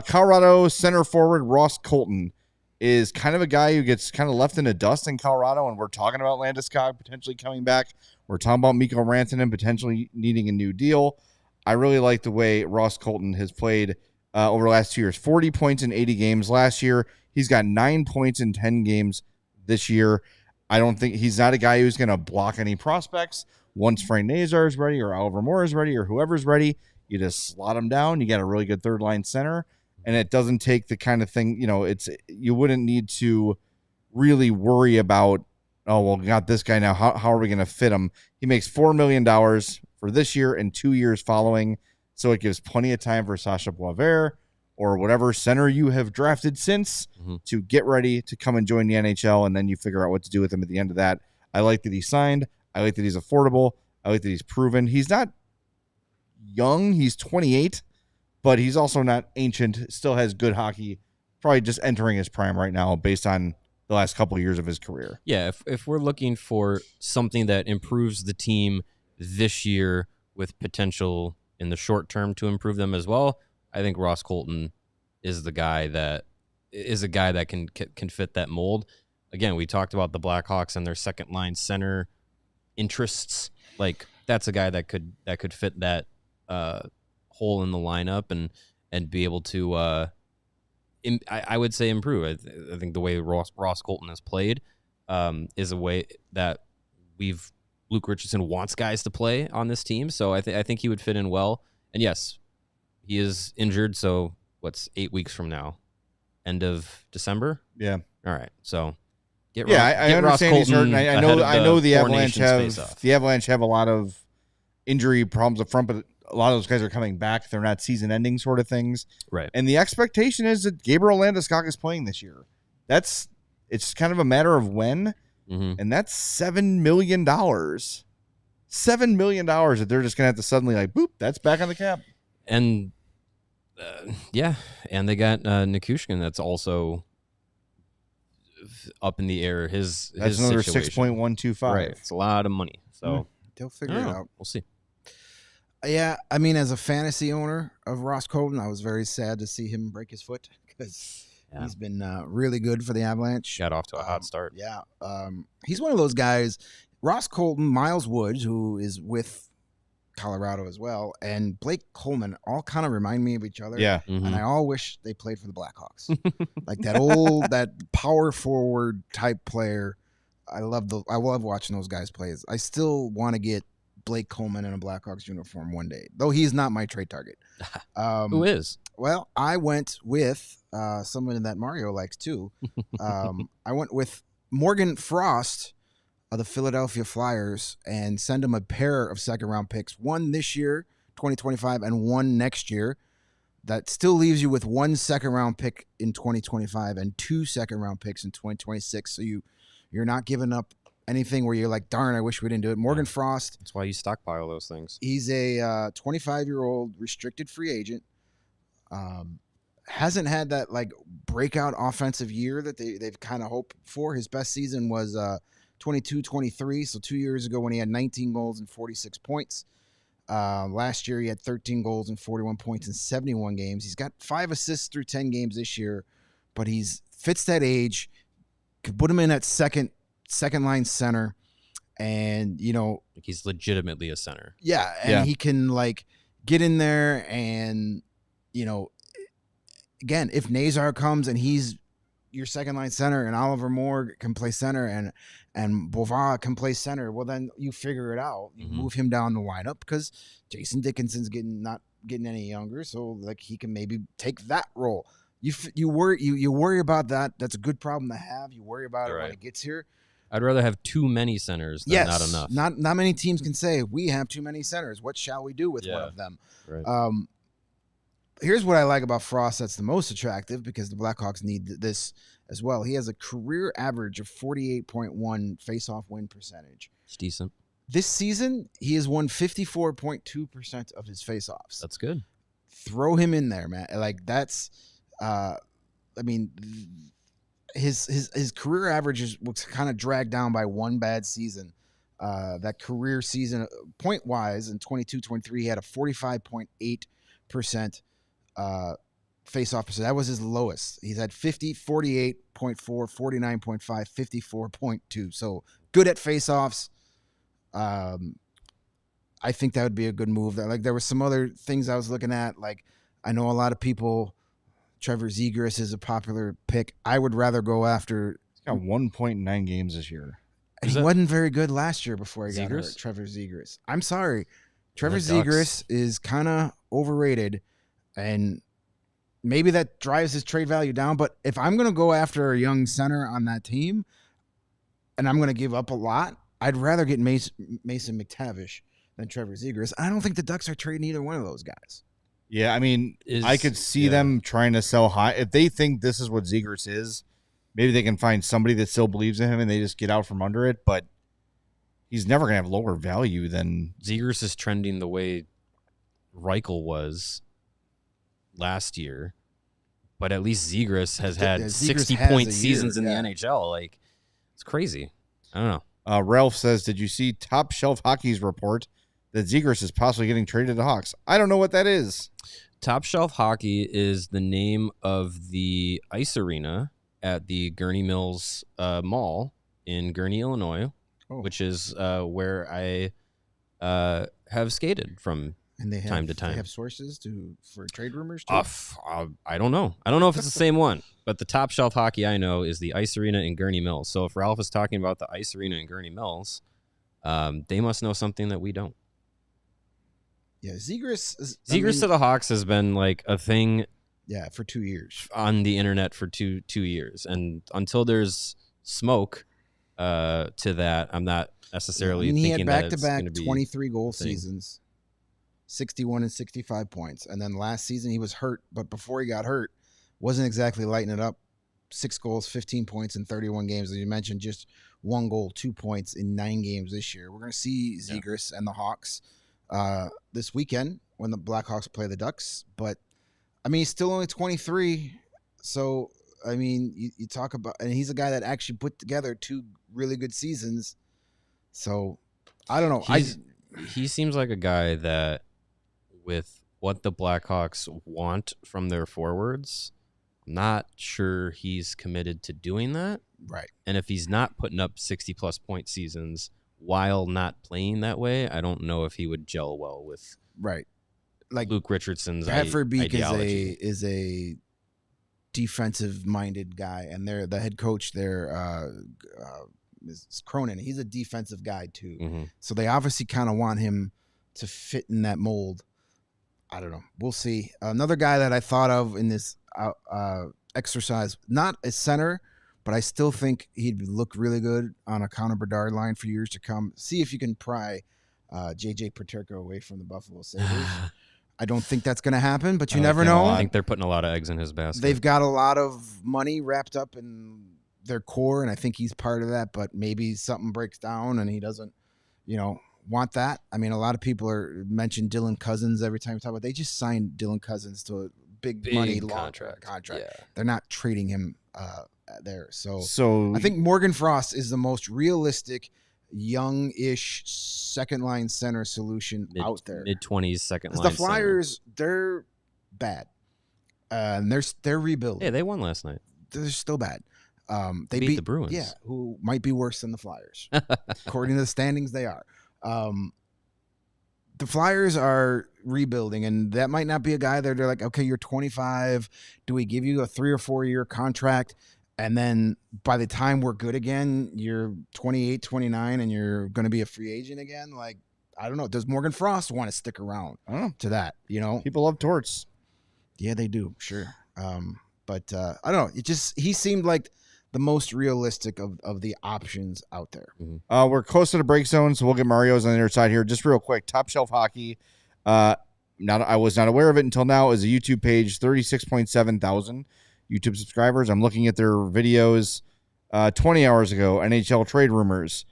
Colorado center forward Ross Colton is kind of a guy who gets kind of left in the dust in Colorado, and we're talking about Landeskog potentially coming back. We're talking about Mikko Rantanen potentially needing a new deal. I really like the way Ross Colton has played over the last 2 years. 40 points in 80 games last year. He's got 9 points in 10 games this year. I don't think he's not a guy who's going to block any prospects. Once Frank Nazar is ready or Oliver Moore is ready or whoever's ready, you just slot him down. You got a really good third line center, and it doesn't take the kind of thing, you wouldn't need to really worry about, oh, well, we got this guy now. How are we going to fit him? He makes $4 million for this year and 2 years following, so it gives plenty of time for Sasha Boisvert or whatever center you have drafted since to get ready to come and join the NHL, and then you figure out what to do with him at the end of that. I like that he signed. I like that he's affordable. I like that he's proven. He's not young. He's 28, but he's also not ancient. Still has good hockey. Probably just entering his prime right now based on the last couple of years of his career. Yeah, if we're looking for something that improves the team this year with potential in the short term to improve them as well, I think Ross Colton is a guy that can fit that mold. Again, we talked about the Blackhawks and their second line center interests. Like, that's a guy that could fit that hole in the lineup and be able to I would say improve. I think the way Ross Colton has played is a way that Luke Richardson wants guys to play on this team. So I think he would fit in well. And yes, he is injured. So what's 8 weeks from now? End of December? Yeah. All right, so I understand he's hurt. I know the Avalanche have a lot of injury problems up front, but a lot of those guys are coming back. They're not season-ending sort of things, right? And the expectation is that Gabriel Landeskog is playing this year. It's kind of a matter of when, and that's $7 million. $7 million that they're just gonna have to suddenly like boop. That's back on the cap. And and they got Nikushkin. That's also up in the air. That's another situation. 6.125. Right, it's a lot of money. So they'll figure it out. We'll see. Yeah, I mean, as a fantasy owner of Ross Colton, I was very sad to see him break his foot because he's been really good for the Avalanche. Got off to a hot start. Yeah, he's one of those guys. Ross Colton, Miles Woods, who is with Colorado as well, and Blake Coleman all kind of remind me of each other. Yeah, and I all wish they played for the Blackhawks, like that power forward type player. I love watching those guys play. I still want to get Blake Coleman in a Blackhawks uniform one day, though he's not my trade target. Who is? Well, I went with someone that Mario likes too. I went with Morgan Frost of the Philadelphia Flyers and send him a pair of second-round picks, one this year, 2025, and one next year. That still leaves you with one second-round pick in 2025 and two second-round picks in 2026. So you're not giving up anything where you're like, darn, I wish we didn't do it. Morgan Frost. That's why you stockpile those things. He's a 25-year-old restricted free agent. Hasn't had that like breakout offensive year that they've kind of hoped for. His best season was 22-23, so 2 years ago when he had 19 goals and 46 points. Last year he had 13 goals and 41 points in 71 games. He's got 5 assists through 10 games this year, but he's fits that age. Could put him in at second line center, and he's legitimately a center. Yeah, and he can like get in there and again, if Nazar comes and he's your second line center and Oliver Moore can play center and Boivard can play center, well then you figure it out. You move him down the lineup because Jason Dickinson's not getting any younger, so like he can maybe take that role. You worry about that. That's a good problem to have. You worry about it when it gets here. I'd rather have too many centers than not enough. Not many teams can say we have too many centers. What shall we do with one of them? Right. Here's what I like about Frost that's the most attractive because the Blackhawks need this as well. He has a career average of 48.1 face-off win percentage. It's decent. This season, he has won 54.2% of his face-offs. That's good. Throw him in there, man. Like that's, his career average was kind of dragged down by one bad season. That career season, point-wise, in 22-23, he had a 45.8% face-off percent. That was his lowest. He's had 50, 48.4, 49.5, 54.2. So good at face-offs. I think that would be a good move. There were some other things I was looking at. Like I know a lot of people. Trevor Zegras is a popular pick. I would rather go after. He's got 1.9 games this year. And he wasn't very good last year before he got hurt. Trevor Zegras. I'm sorry. Trevor Zegras is kind of overrated. And maybe that drives his trade value down. But if I'm going to go after a young center on that team and I'm going to give up a lot, I'd rather get Mason McTavish than Trevor Zegras. I don't think the Ducks are trading either one of those guys. Yeah, I mean, I could see them trying to sell high. If they think this is what Zegras is, maybe they can find somebody that still believes in him and they just get out from under it. But he's never going to have lower value than... Zegras is trending the way Reichel was last year, but at least Zegras has had 60-point seasons in the NHL. Like, it's crazy. I don't know. Ralph says, did you see Top Shelf Hockey's report that Zegras is possibly getting traded to Hawks? I don't know what that is. Top Shelf Hockey is the name of the ice arena at the Gurney Mills Mall in Gurney, Illinois, which is where I have skated from time to time. They have sources for trade rumors too? I don't know. I don't know if it's the same one, but the Top Shelf Hockey I know is the ice arena in Gurney Mills. So if Ralph is talking about the ice arena in Gurney Mills, they must know something that we don't. Yeah, Zegras to the Hawks has been like a thing Yeah, for 2 years. on the internet for two years. And until there's smoke to that, I'm not necessarily he thinking had that it's going to be 23 goal thing. seasons, 61 and 65 points. And then last season he was hurt, but before he got hurt, wasn't exactly lighting it up. 6 goals, 15 points in 31 games. As you mentioned, just 1 goal, 2 points in 9 games this year. We're going to see Zegras and the Hawks this weekend when the Blackhawks play the Ducks. But, I mean, he's still only 23. So, I mean, you talk about – and he's a guy that actually put together 2 really good seasons. So, I don't know. He seems like a guy that with what the Blackhawks want from their forwards, I'm not sure he's committed to doing that. Right. And if he's not putting up 60-plus point seasons while not playing that way, I don't know if he would gel well with like Luke Richardson's Bradford Beak ideology. is a defensive-minded guy, and the head coach there is Cronin. He's a defensive guy too. Mm-hmm. So they obviously kind of want him to fit in that mold. I don't know. We'll see. Another guy that I thought of in this exercise, not a center, but I still think he'd look really good on a Connor Bedard line for years to come. See if you can pry J.J. Paterka away from the Buffalo Sabres. I don't think that's going to happen, but you never know. I think they're putting a lot of eggs in his basket. They've got a lot of money wrapped up in their core, and I think he's part of that, but maybe something breaks down and he doesn't, want that. I mean, a lot of people mention Dylan Cousins every time we talk about. They just signed Dylan Cousins to a big money contract. Yeah. They're not trading him there. So I think Morgan Frost is the most realistic, young-ish second-line center solution out there. Mid-20s second line. The Flyers, they're bad. And they're rebuilding. Yeah, they won last night. They're still bad. They beat the Bruins. Yeah, who might be worse than the Flyers. According to the standings, they are. The Flyers are rebuilding, and that might not be a guy that they're like, okay, you're 25. Do we give you a 3 or 4 year contract? And then by the time we're good again, you're 28, 29, and you're going to be a free agent again? Like, I don't know. Does Morgan Frost want to stick around to that? People love torts. Yeah, they do. Sure. But I don't know. He seemed like the most realistic of the options out there. Mm-hmm. We're close to the break zone, so we'll get Mario's on the other side here. Just real quick, Top Shelf Hockey. I was not aware of it until now. Is a YouTube page, 36.7 thousand YouTube subscribers. I'm looking at their videos. 20 hours ago, NHL trade rumors.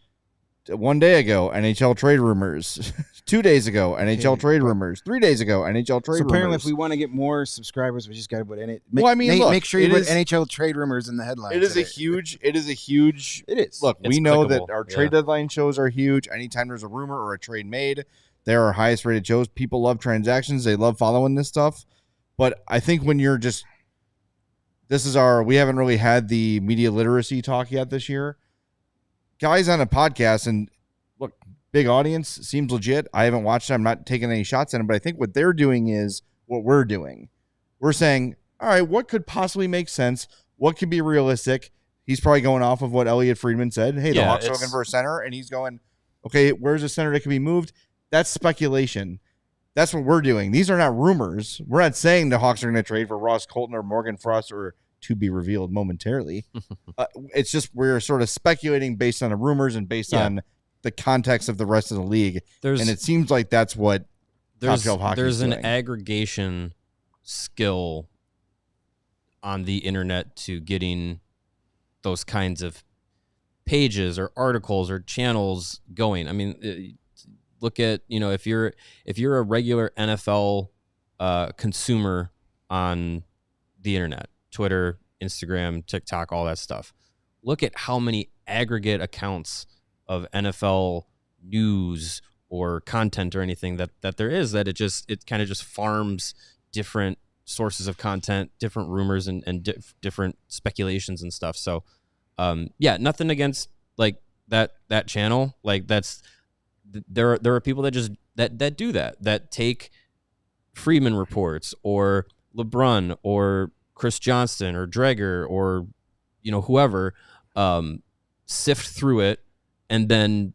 1 day ago, NHL trade rumors. 2 days ago, NHL trade rumors. 3 days ago, NHL trade rumors. So apparently, if we want to get more subscribers, we just got to put in it. Look, make sure you put NHL trade rumors in the headline. It is a huge. It is. Look, It's we know that clickable. our trade deadline shows are huge. Anytime there's a rumor or a trade made, they're our highest rated shows. People love transactions. They love following this stuff. But I think when you're just, we haven't really had the media literacy talk yet this year. Guys on a podcast, and look, big audience, seems legit. I haven't watched it. I'm not taking any shots at them, but I think what they're doing is what we're doing. We're saying, all right, what could possibly make sense? What could be realistic? He's probably going off of what Elliotte Friedman said. Hey, the Hawks are looking for a center, and he's going, okay, where's a center that can be moved? That's speculation. That's what we're doing. These are not rumors. We're not saying the Hawks are going to trade for Ross Colton or Morgan Frost or to be revealed momentarily. It's just we're sort of speculating based on the rumors and based on the context of the rest of the league. And it seems like that's what Top Shelf Hockey is doing. There's an aggregation skill on the internet to getting those kinds of pages or articles or channels going. I mean, look at, if you're a regular NFL consumer on the internet, Twitter, Instagram, TikTok, all that stuff. Look at how many aggregate accounts of NFL news or content or anything that there is, that it kind of just farms different sources of content, different rumors and different speculations and stuff. So, nothing against like that channel. Like there are people that do that take Friedman reports or LeBrun or Chris Johnston or Dreger or whoever, sift through it and then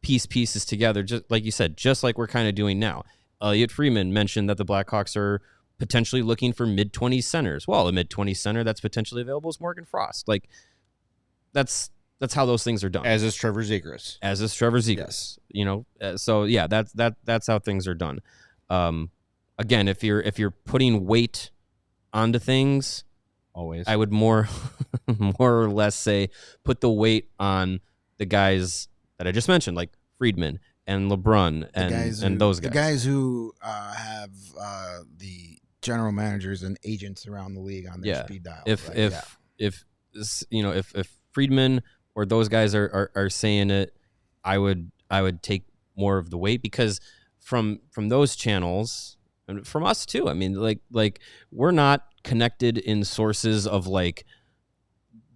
piece pieces together, just like you said, just like we're kind of doing now. Elliotte Friedman mentioned that the Blackhawks are potentially looking for mid-20s centers. Well, a mid-20s center that's potentially available is Morgan Frost. Like, that's how those things are done. As is Trevor Zegras. Yes. You know, so yeah, that's how things are done. Again, if you're putting weight onto things, Always, I would more or less say put the weight on the guys that I just mentioned, like Friedman and LeBrun and those guys. The guys who have the general managers and agents around the league on their speed dial. If Friedman or those guys are saying it, I would take more of the weight, because from those channels and from us too. I mean, like we're not connected in sources of like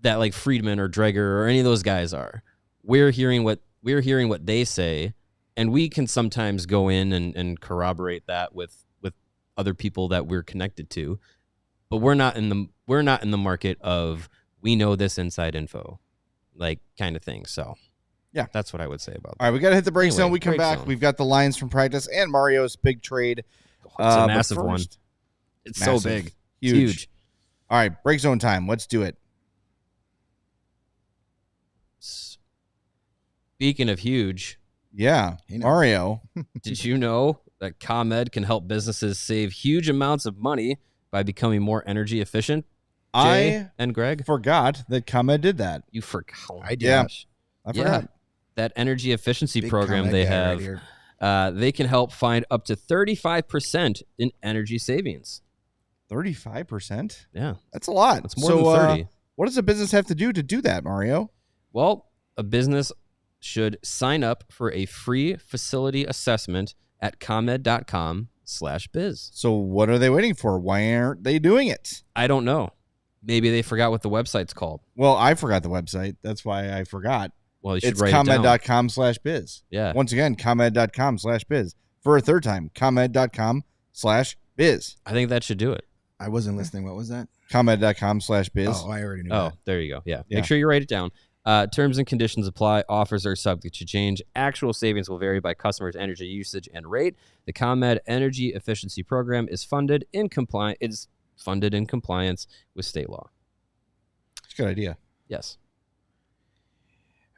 that, like Friedman or Dreger or any of those guys are. We're hearing what they say, and we can sometimes go in and corroborate that with other people that we're connected to, but we're not in the market of we know this inside info, like kind of thing. So yeah, that's what I would say about that. All right, we got to hit the break Anyway, zone. We come break back. zone. We've got the lines from practice and Mario's big trade. It's a but massive one. first, It's massive. so big. Huge. It's huge. All right, break zone time. Let's do it. Speaking of huge, Yeah, Mario. did you know that ComEd can help businesses save huge amounts of money by becoming more energy efficient? Jay and Greg, forgot that ComEd did that. you forgot. I did. Yeah. I forgot. Yeah, that energy efficiency Big program comment they guy have, right here. they can help find up to 35% in energy savings. 35%? Yeah, That's a lot. that's more than 30. What does a business have to do that, Mario? Well, a business should sign up for a free facility assessment at ComEd.com/biz. So what are they waiting for? Why aren't they doing it? I don't know. Maybe they forgot what the website's called. Well, I forgot the website. That's why I forgot. Well, you should It's write it down. ComEd.com/biz. Yeah. Once again, ComEd.com/biz. For a third time, ComEd.com/biz. I think that should do it. I wasn't listening. What was that? ComEd.com/biz. Oh, I already knew Oh, that. there you go. Yeah. Yeah. Make sure you write it down. Terms and conditions apply. Offers are subject to change. Actual savings will vary by customer's energy usage and rate. The ComEd Energy Efficiency Program is funded in compliance with state law. It's a good idea. Yes.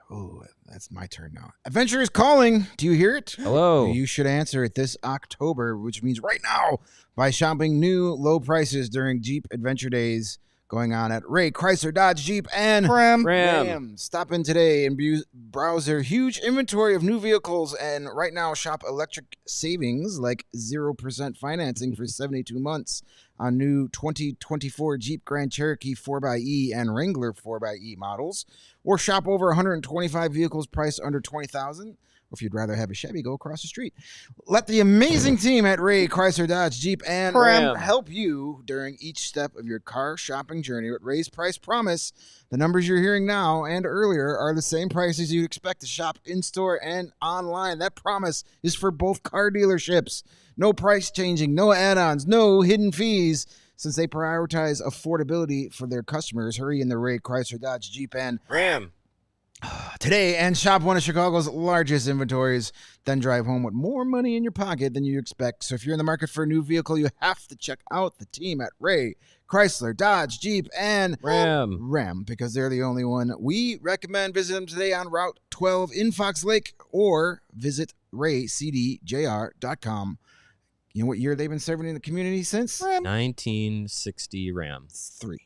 Oh, that's my turn now. Adventure is calling. Do you hear it? Hello. You should answer it this October, which means right now, by shopping new low prices during Jeep Adventure Days going on at Ray Chrysler Dodge Jeep and Ram. Stop in today and browse their huge inventory of new vehicles, and right now shop electric savings like 0% financing for 72 months on new 2024 Jeep Grand Cherokee 4xe and Wrangler 4xe models, or shop over 125 vehicles priced under $20,000. Or if you'd rather have a Chevy, go across the street. Let the amazing team at Ray Chrysler Dodge Jeep and Ram help you during each step of your car shopping journey with Ray's Price Promise. The numbers you're hearing now and earlier are the same prices you'd expect to shop in-store and online. That promise is for both car dealerships. No price changing, no add-ons, no hidden fees. Since they prioritize affordability for their customers, hurry in the Ray Chrysler Dodge Jeep and Ram today and shop one of Chicago's largest inventories, then drive home with more money in your pocket than you expect. So if you're in the market for a new vehicle, you have to check out the team at Ray Chrysler Dodge Jeep and Ram, because they're the only one. We recommend visiting them today on Route 12 in Fox Lake, or visit raycdjr.com. You know what year they've been serving in the community since? 1960 Ram. 3.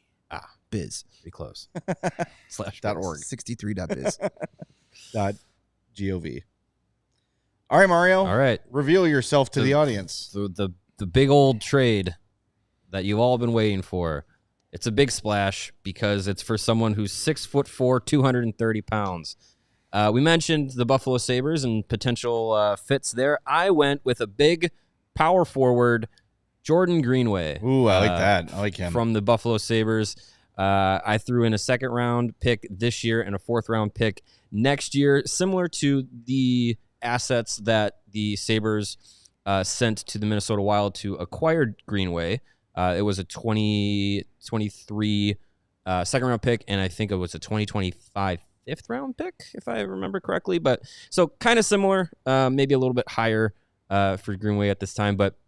Biz. Pretty close. .org. 63.biz. .gov. All right, Mario. All right. Reveal yourself to the audience. The big old trade that you've all been waiting for. It's a big splash because it's for someone who's 6'4", 230 pounds. We mentioned the Buffalo Sabres and potential fits there. I went with a big power forward, Jordan Greenway. Ooh, I like that. I like him. From the Buffalo Sabres. I threw in a second-round pick this year and a fourth-round pick next year, similar to the assets that the Sabres sent to the Minnesota Wild to acquire Greenway. It was a 2023 second-round pick, and I think it was a 2025 fifth-round pick, if I remember correctly. But so kind of similar, maybe a little bit higher for Greenway at this time. But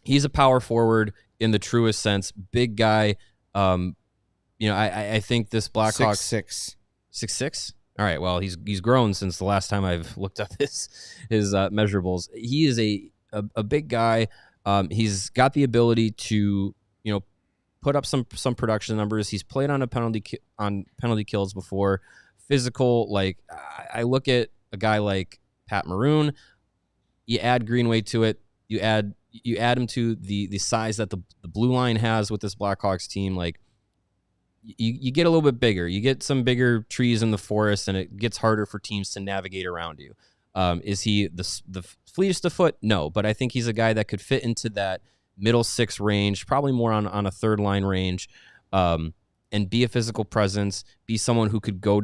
he's a power forward in the truest sense. Big guy. I think this Blackhawks 6'6". All right. Well, he's grown since the last time I've looked up his measurables. He is a big guy. He's got the ability to put up some production numbers. He's played on penalty kills before. Physical. Like I look at a guy like Pat Maroon. You add Greenway to it. You add him to the size that the blue line has with this Blackhawks team. Like you get a little bit bigger. You get some bigger trees in the forest, and it gets harder for teams to navigate around you. Is he the fleetest of foot? No, but I think he's a guy that could fit into that middle six range, probably more on a third line range, and be a physical presence, be someone who could go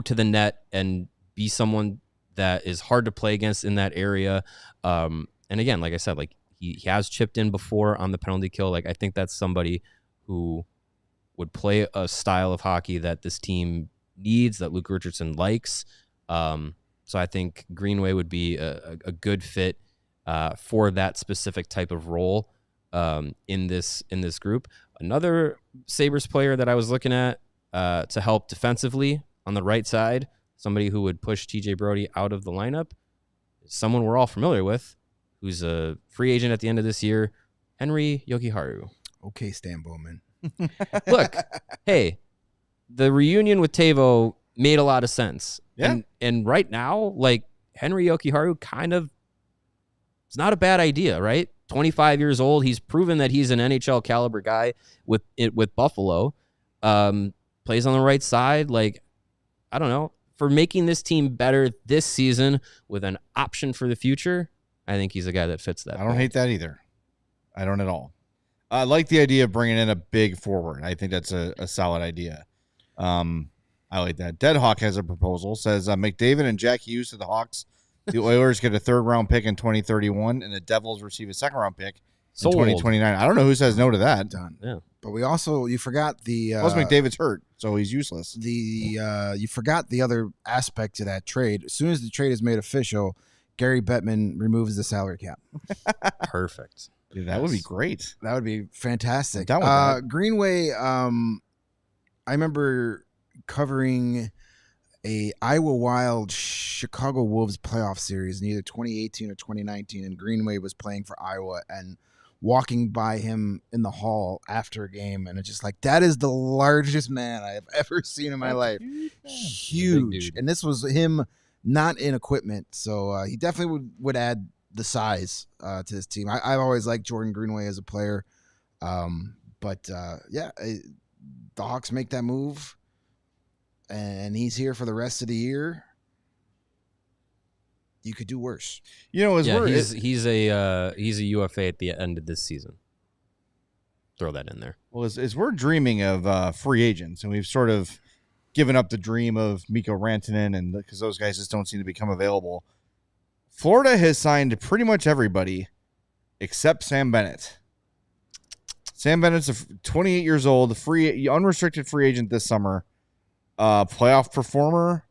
to the net and be someone that is hard to play against in that area. And again, like I said, like he has chipped in before on the penalty kill. Like I think that's somebody who would play a style of hockey that this team needs, that Luke Richardson likes. So I think Greenway would be a good fit for that specific type of role in this group. Another Sabres player that I was looking at to help defensively on the right side, somebody who would push TJ Brody out of the lineup, is someone we're all familiar with, who's a free agent at the end of this year, Henry Jokiharju. Okay, Stan Bowman. Look, hey, the reunion with Teuvo made a lot of sense. Yeah. And right now, like Henry Jokiharju it's not a bad idea, right? 25 years old. He's proven that he's an NHL caliber guy with Buffalo. Plays on the right side. Like, I don't know. For making this team better this season with an option for the future, I think he's a guy that fits that. I don't hate that either. I don't at all. I like the idea of bringing in a big forward. I think that's a solid idea. I like that. Dead Hawk has a proposal. Says McDavid and Jack Hughes to the Hawks. The Oilers get a third-round pick in 2031, and the Devils receive a second-round pick in 2029. I don't know who says no to that. Done. Yeah. But you forgot the... Plus McDavid's hurt, so he's useless. You forgot the other aspect to that trade. As soon as the trade is made official, Gary Bettman removes the salary cap. Perfect. Dude, that would be great. That would be fantastic. Down with that. Greenway, I remember covering a Iowa Wild Chicago Wolves playoff series in either 2018 or 2019, and Greenway was playing for Iowa, and walking by him in the hall after a game, and it's just like, that is the largest man I have ever seen in my life. Huge. And this was him not in equipment, so he definitely would add the size to this team. I've always liked Jordan Greenway as a player, but the Hawks make that move, and he's here for the rest of the year. You could do worse. He's a UFA at the end of this season. Throw that in there. Well, as we're dreaming of free agents, and we've sort of given up the dream of Mikko Rantanen, and because those guys just don't seem to become available, Florida has signed pretty much everybody except Sam Bennett. Sam Bennett's 28 years old, unrestricted free agent this summer, playoff performer,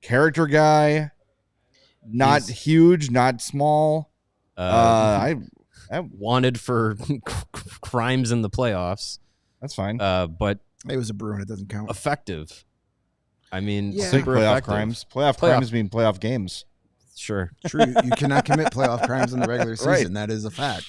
character guy, not huge, not small. I wanted for crimes in the playoffs. That's fine. But it was a Bruin. It doesn't count. Effective. I mean, super playoff effective. Crimes. Playoff crimes mean playoff games. Sure. True. You cannot commit playoff crimes in the regular season. Right. That is a fact.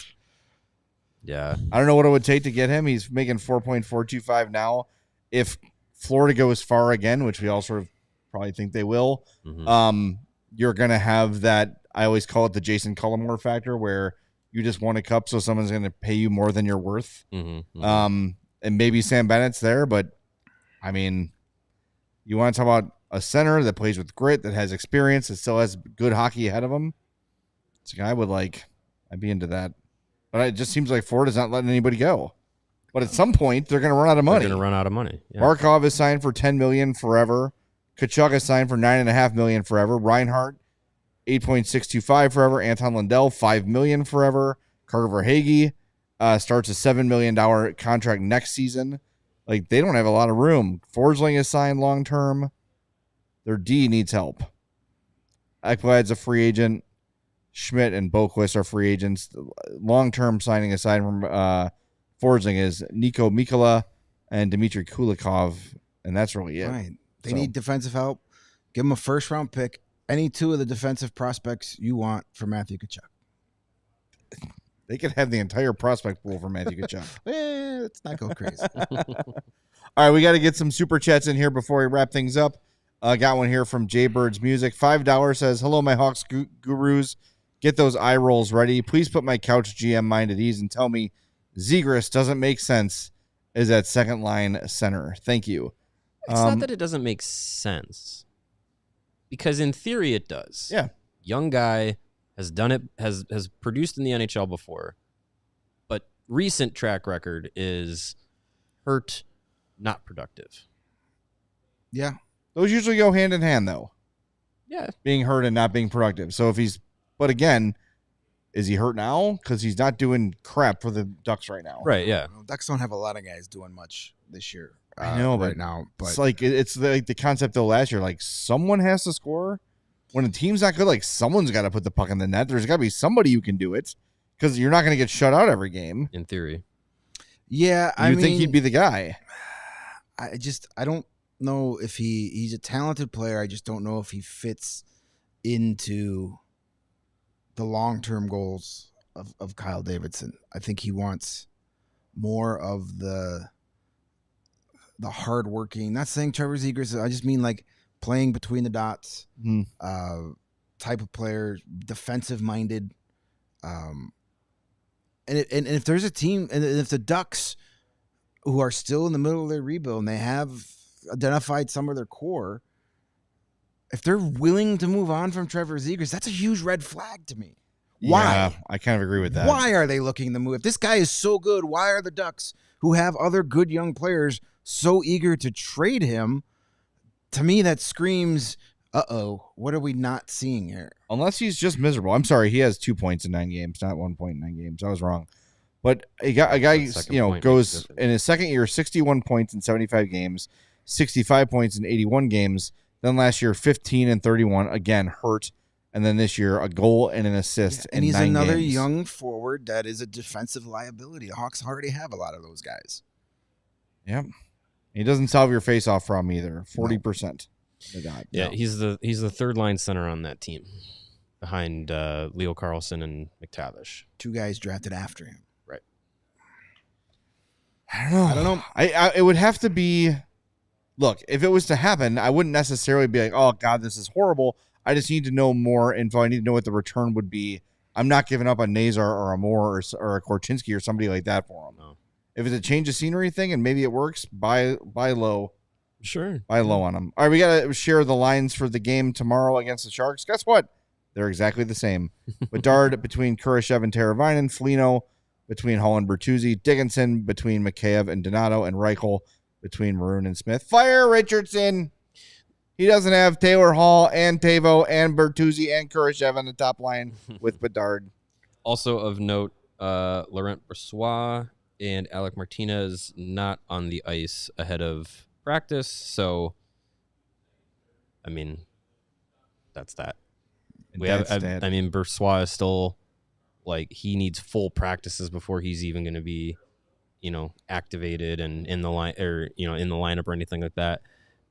Yeah. I don't know what it would take to get him. He's making 4.425 now. If Florida goes far again, which we all sort of probably think they will, you're going to have that, I always call it the Jason Cullimore factor, where you just won a cup, so someone's going to pay you more than you're worth. And maybe Sam Bennett's there, but, I mean, you want to talk about a center that plays with grit, that has experience, that still has good hockey ahead of him. It's a guy I'd be into that. But it just seems like Florida's not letting anybody go. But at some point, they're going to run out of money. They're going to run out of money. Yeah. Barkov is signed for $10 million forever. Kachuk is signed for $9.5 million forever. Reinhart, $8.625 forever. Anton Lundell, $5 million forever. Carter Verhaeghe starts a $7 million contract next season. Like, they don't have a lot of room. Forsling is signed long term. Their D needs help. Ekblad's a free agent. Schmidt and Boquist are free agents. Long term signing aside from forging is Niko Mikkola and Dmitry Kulikov, and that's really it. Fine. They need defensive help. Give them a first-round pick. Any two of the defensive prospects you want for Matthew Tkachuk. They could have the entire prospect pool for Matthew Tkachuk. Let's not go crazy. All right, we got to get some super chats in here before we wrap things up. Got one here from Jaybird's Music. $5 says, hello, my Hawks gurus. Get those eye rolls ready. Please put my couch GM mind at ease and tell me Zegras doesn't make sense as that second line center. Thank you. It's not that it doesn't make sense, because in theory it does. Yeah. Young guy has done it, has produced in the NHL before, but recent track record is hurt, not productive. Yeah. Those usually go hand in hand, though. Yeah. Being hurt and not being productive. So if he's, but again, is he hurt now? Because he's not doing crap for the Ducks right now. Right, yeah. Ducks don't have a lot of guys doing much this year. I know, right now, but it's like the concept of last year. Like someone has to score. When a team's not good, like someone's got to put the puck in the net. There's got to be somebody who can do it, because you're not going to get shut out every game. In theory, yeah, I mean, think he'd be the guy. I don't know if he's a talented player. I just don't know if he fits into the long-term goals of Kyle Davidson. I think he wants more of the hard-working, not saying Trevor Zegras, I just mean like playing between the dots type of player, defensive-minded. And if there's a team, and if the Ducks, who are still in the middle of their rebuild and they have identified some of their core, if they're willing to move on from Trevor Zegras, that's a huge red flag to me. Why? Yeah, I kind of agree with that. Why are they looking to move? If this guy is so good, why are the Ducks, who have other good young players, so eager to trade him? To me, that screams, what are we not seeing here? Unless he's just miserable. I'm sorry, he has 2 points in 9 games, not 1 point in 9 games. I was wrong. But a guy goes in his second year, 61 points in 75 games, 65 points in 81 games. Then last year, 15 and 31, again, hurt. And then this year, a goal and an assist. And he's 9 another games. young forward that is a defensive liability. The Hawks already have a lot of those guys. Yep. He doesn't solve your face-off problem either. 40%. Yeah, he's the third line center on that team, behind Leo Carlson and McTavish. 2 guys drafted after him. Right. I don't know. It would have to be. Look, if it was to happen, I wouldn't necessarily be like, oh God, this is horrible. I just need to know more info. I need to know what the return would be. I'm not giving up on Nazar or a Moore or a Korchinski or somebody like that for him. No. If it's a change of scenery thing and maybe it works, buy low. Sure. Buy low on them. All right, we got to share the lines for the game tomorrow against the Sharks. Guess what? They're exactly the same. Bedard between Kurashev and Teravainen. Foligno between Hall and Bertuzzi. Dickinson between Mikheyev and Donato. And Reichel between Maroon and Smith. Fire Richardson. He doesn't have Taylor Hall and Tavo and Bertuzzi and Kurashev on the top line with Bedard. Also of note, Laurent Brossoit and Alec Martinez not on the ice ahead of practice. So, I mean, that's that. Brossoit is still, like, he needs full practices before he's even going to be, activated and in the line or, in the lineup or anything like that.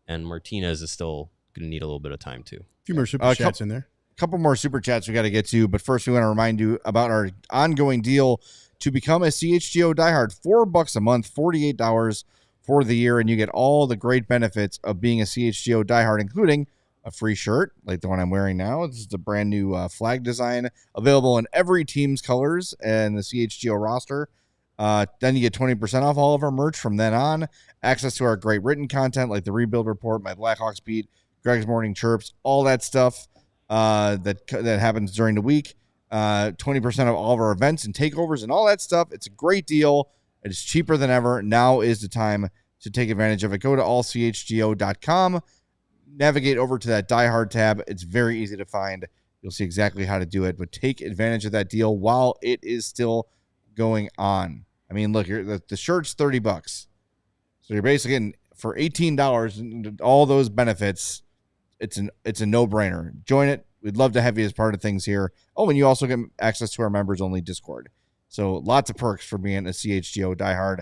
And Martinez is still going to need a little bit of time too. A few more super chats in there. A couple more super chats we got to get to, but first we want to remind you about our ongoing deal to become a CHGO diehard. $4 a month, $48 for the year, and you get all the great benefits of being a CHGO diehard, including a free shirt like the one I'm wearing now. This is the brand new flag design available in every team's colors and the CHGO roster. Then you get 20% off all of our merch from then on. Access to our great written content like the Rebuild Report, my Blackhawks Beat, Greg's Morning Chirps, all that stuff that happens during the week. 20% of all of our events and takeovers and all that stuff. It's a great deal. It is cheaper than ever. Now is the time to take advantage of it. Go to allchgo.com. Navigate over to that Die Hard tab. It's very easy to find. You'll see exactly how to do it, but take advantage of that deal while it is still going on. I mean, look, the shirt's $30. So you're basically getting for $18 all those benefits. It's a no-brainer. Join it. We'd love to have you as part of things here. Oh, and you also get access to our members-only Discord. So lots of perks for being a CHGO diehard.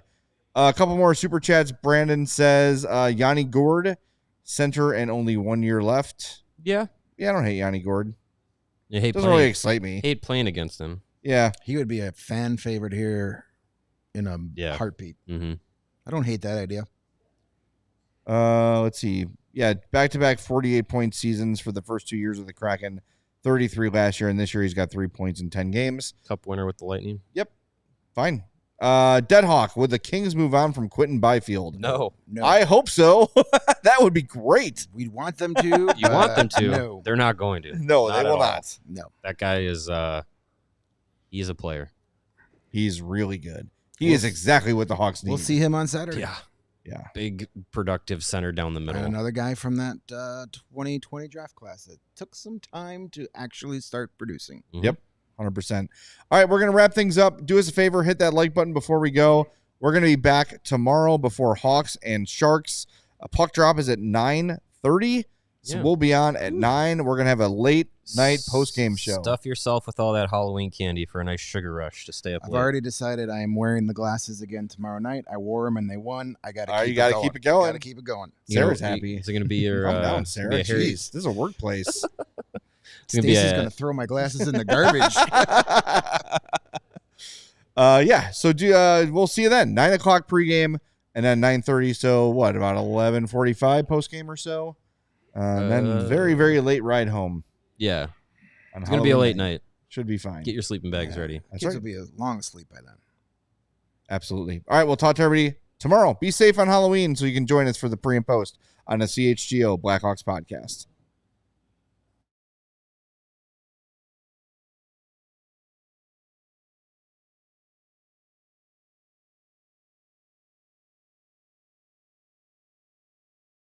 A couple more super chats. Brandon says Yanni Gourde, center and only 1 year left. Yeah. Yeah, I don't hate Yanni Gourde. You hate Doesn't playing, really excite me. hate playing against him. Yeah. He would be a fan favorite here in a heartbeat. Mm-hmm. I don't hate that idea. Let's see. Yeah, back-to-back 48-point seasons for the first 2 years of the Kraken. 33 last year, and this year he's got 3 points in 10 games. Cup winner with the Lightning. Yep. Fine. Deadhawk, would the Kings move on from Quentin Byfield? No. I hope so. That would be great. We'd want them to. You want them to. No. They're not going to. No, Not they at will all. not. No. That guy is he's a player. He's really good. He is exactly what the Hawks need. We'll see him on Saturday. Yeah. Yeah. Big productive center down the middle. And another guy from that 2020 draft class that took some time to actually start producing. Mhm. Yep. 100%. All right, we're going to wrap things up. Do us a favor, hit that like button before we go. We're going to be back tomorrow before Hawks and Sharks. A puck drop is at 9:30. So Yeah. we'll be on at 9. We're going to have a late night post-game show. Stuff yourself with all that Halloween candy for a nice sugar rush to stay up I've late. already decided I am wearing the glasses again tomorrow night. I wore them and they won. I got to All right, keep you gotta it going. keep it going. Got to keep it going. Sarah's happy. Is it going to be your Calm down, it's Sarah. gonna be a Harry- Jeez, this is a workplace. it's gonna be Stacey's a- going to throw my glasses in the garbage. Yeah, so we'll see you then. 9 o'clock pregame and then 9:30. So what, about 11:45 postgame or so? And then very, very late ride home. Yeah. On It's going to be a Halloween late night. Should be fine. Get your sleeping bags ready. That's Kids right. will be long asleep by then. Absolutely. All right, we'll talk to everybody tomorrow. Be safe on Halloween so you can join us for the pre and post on the CHGO Blackhawks podcast.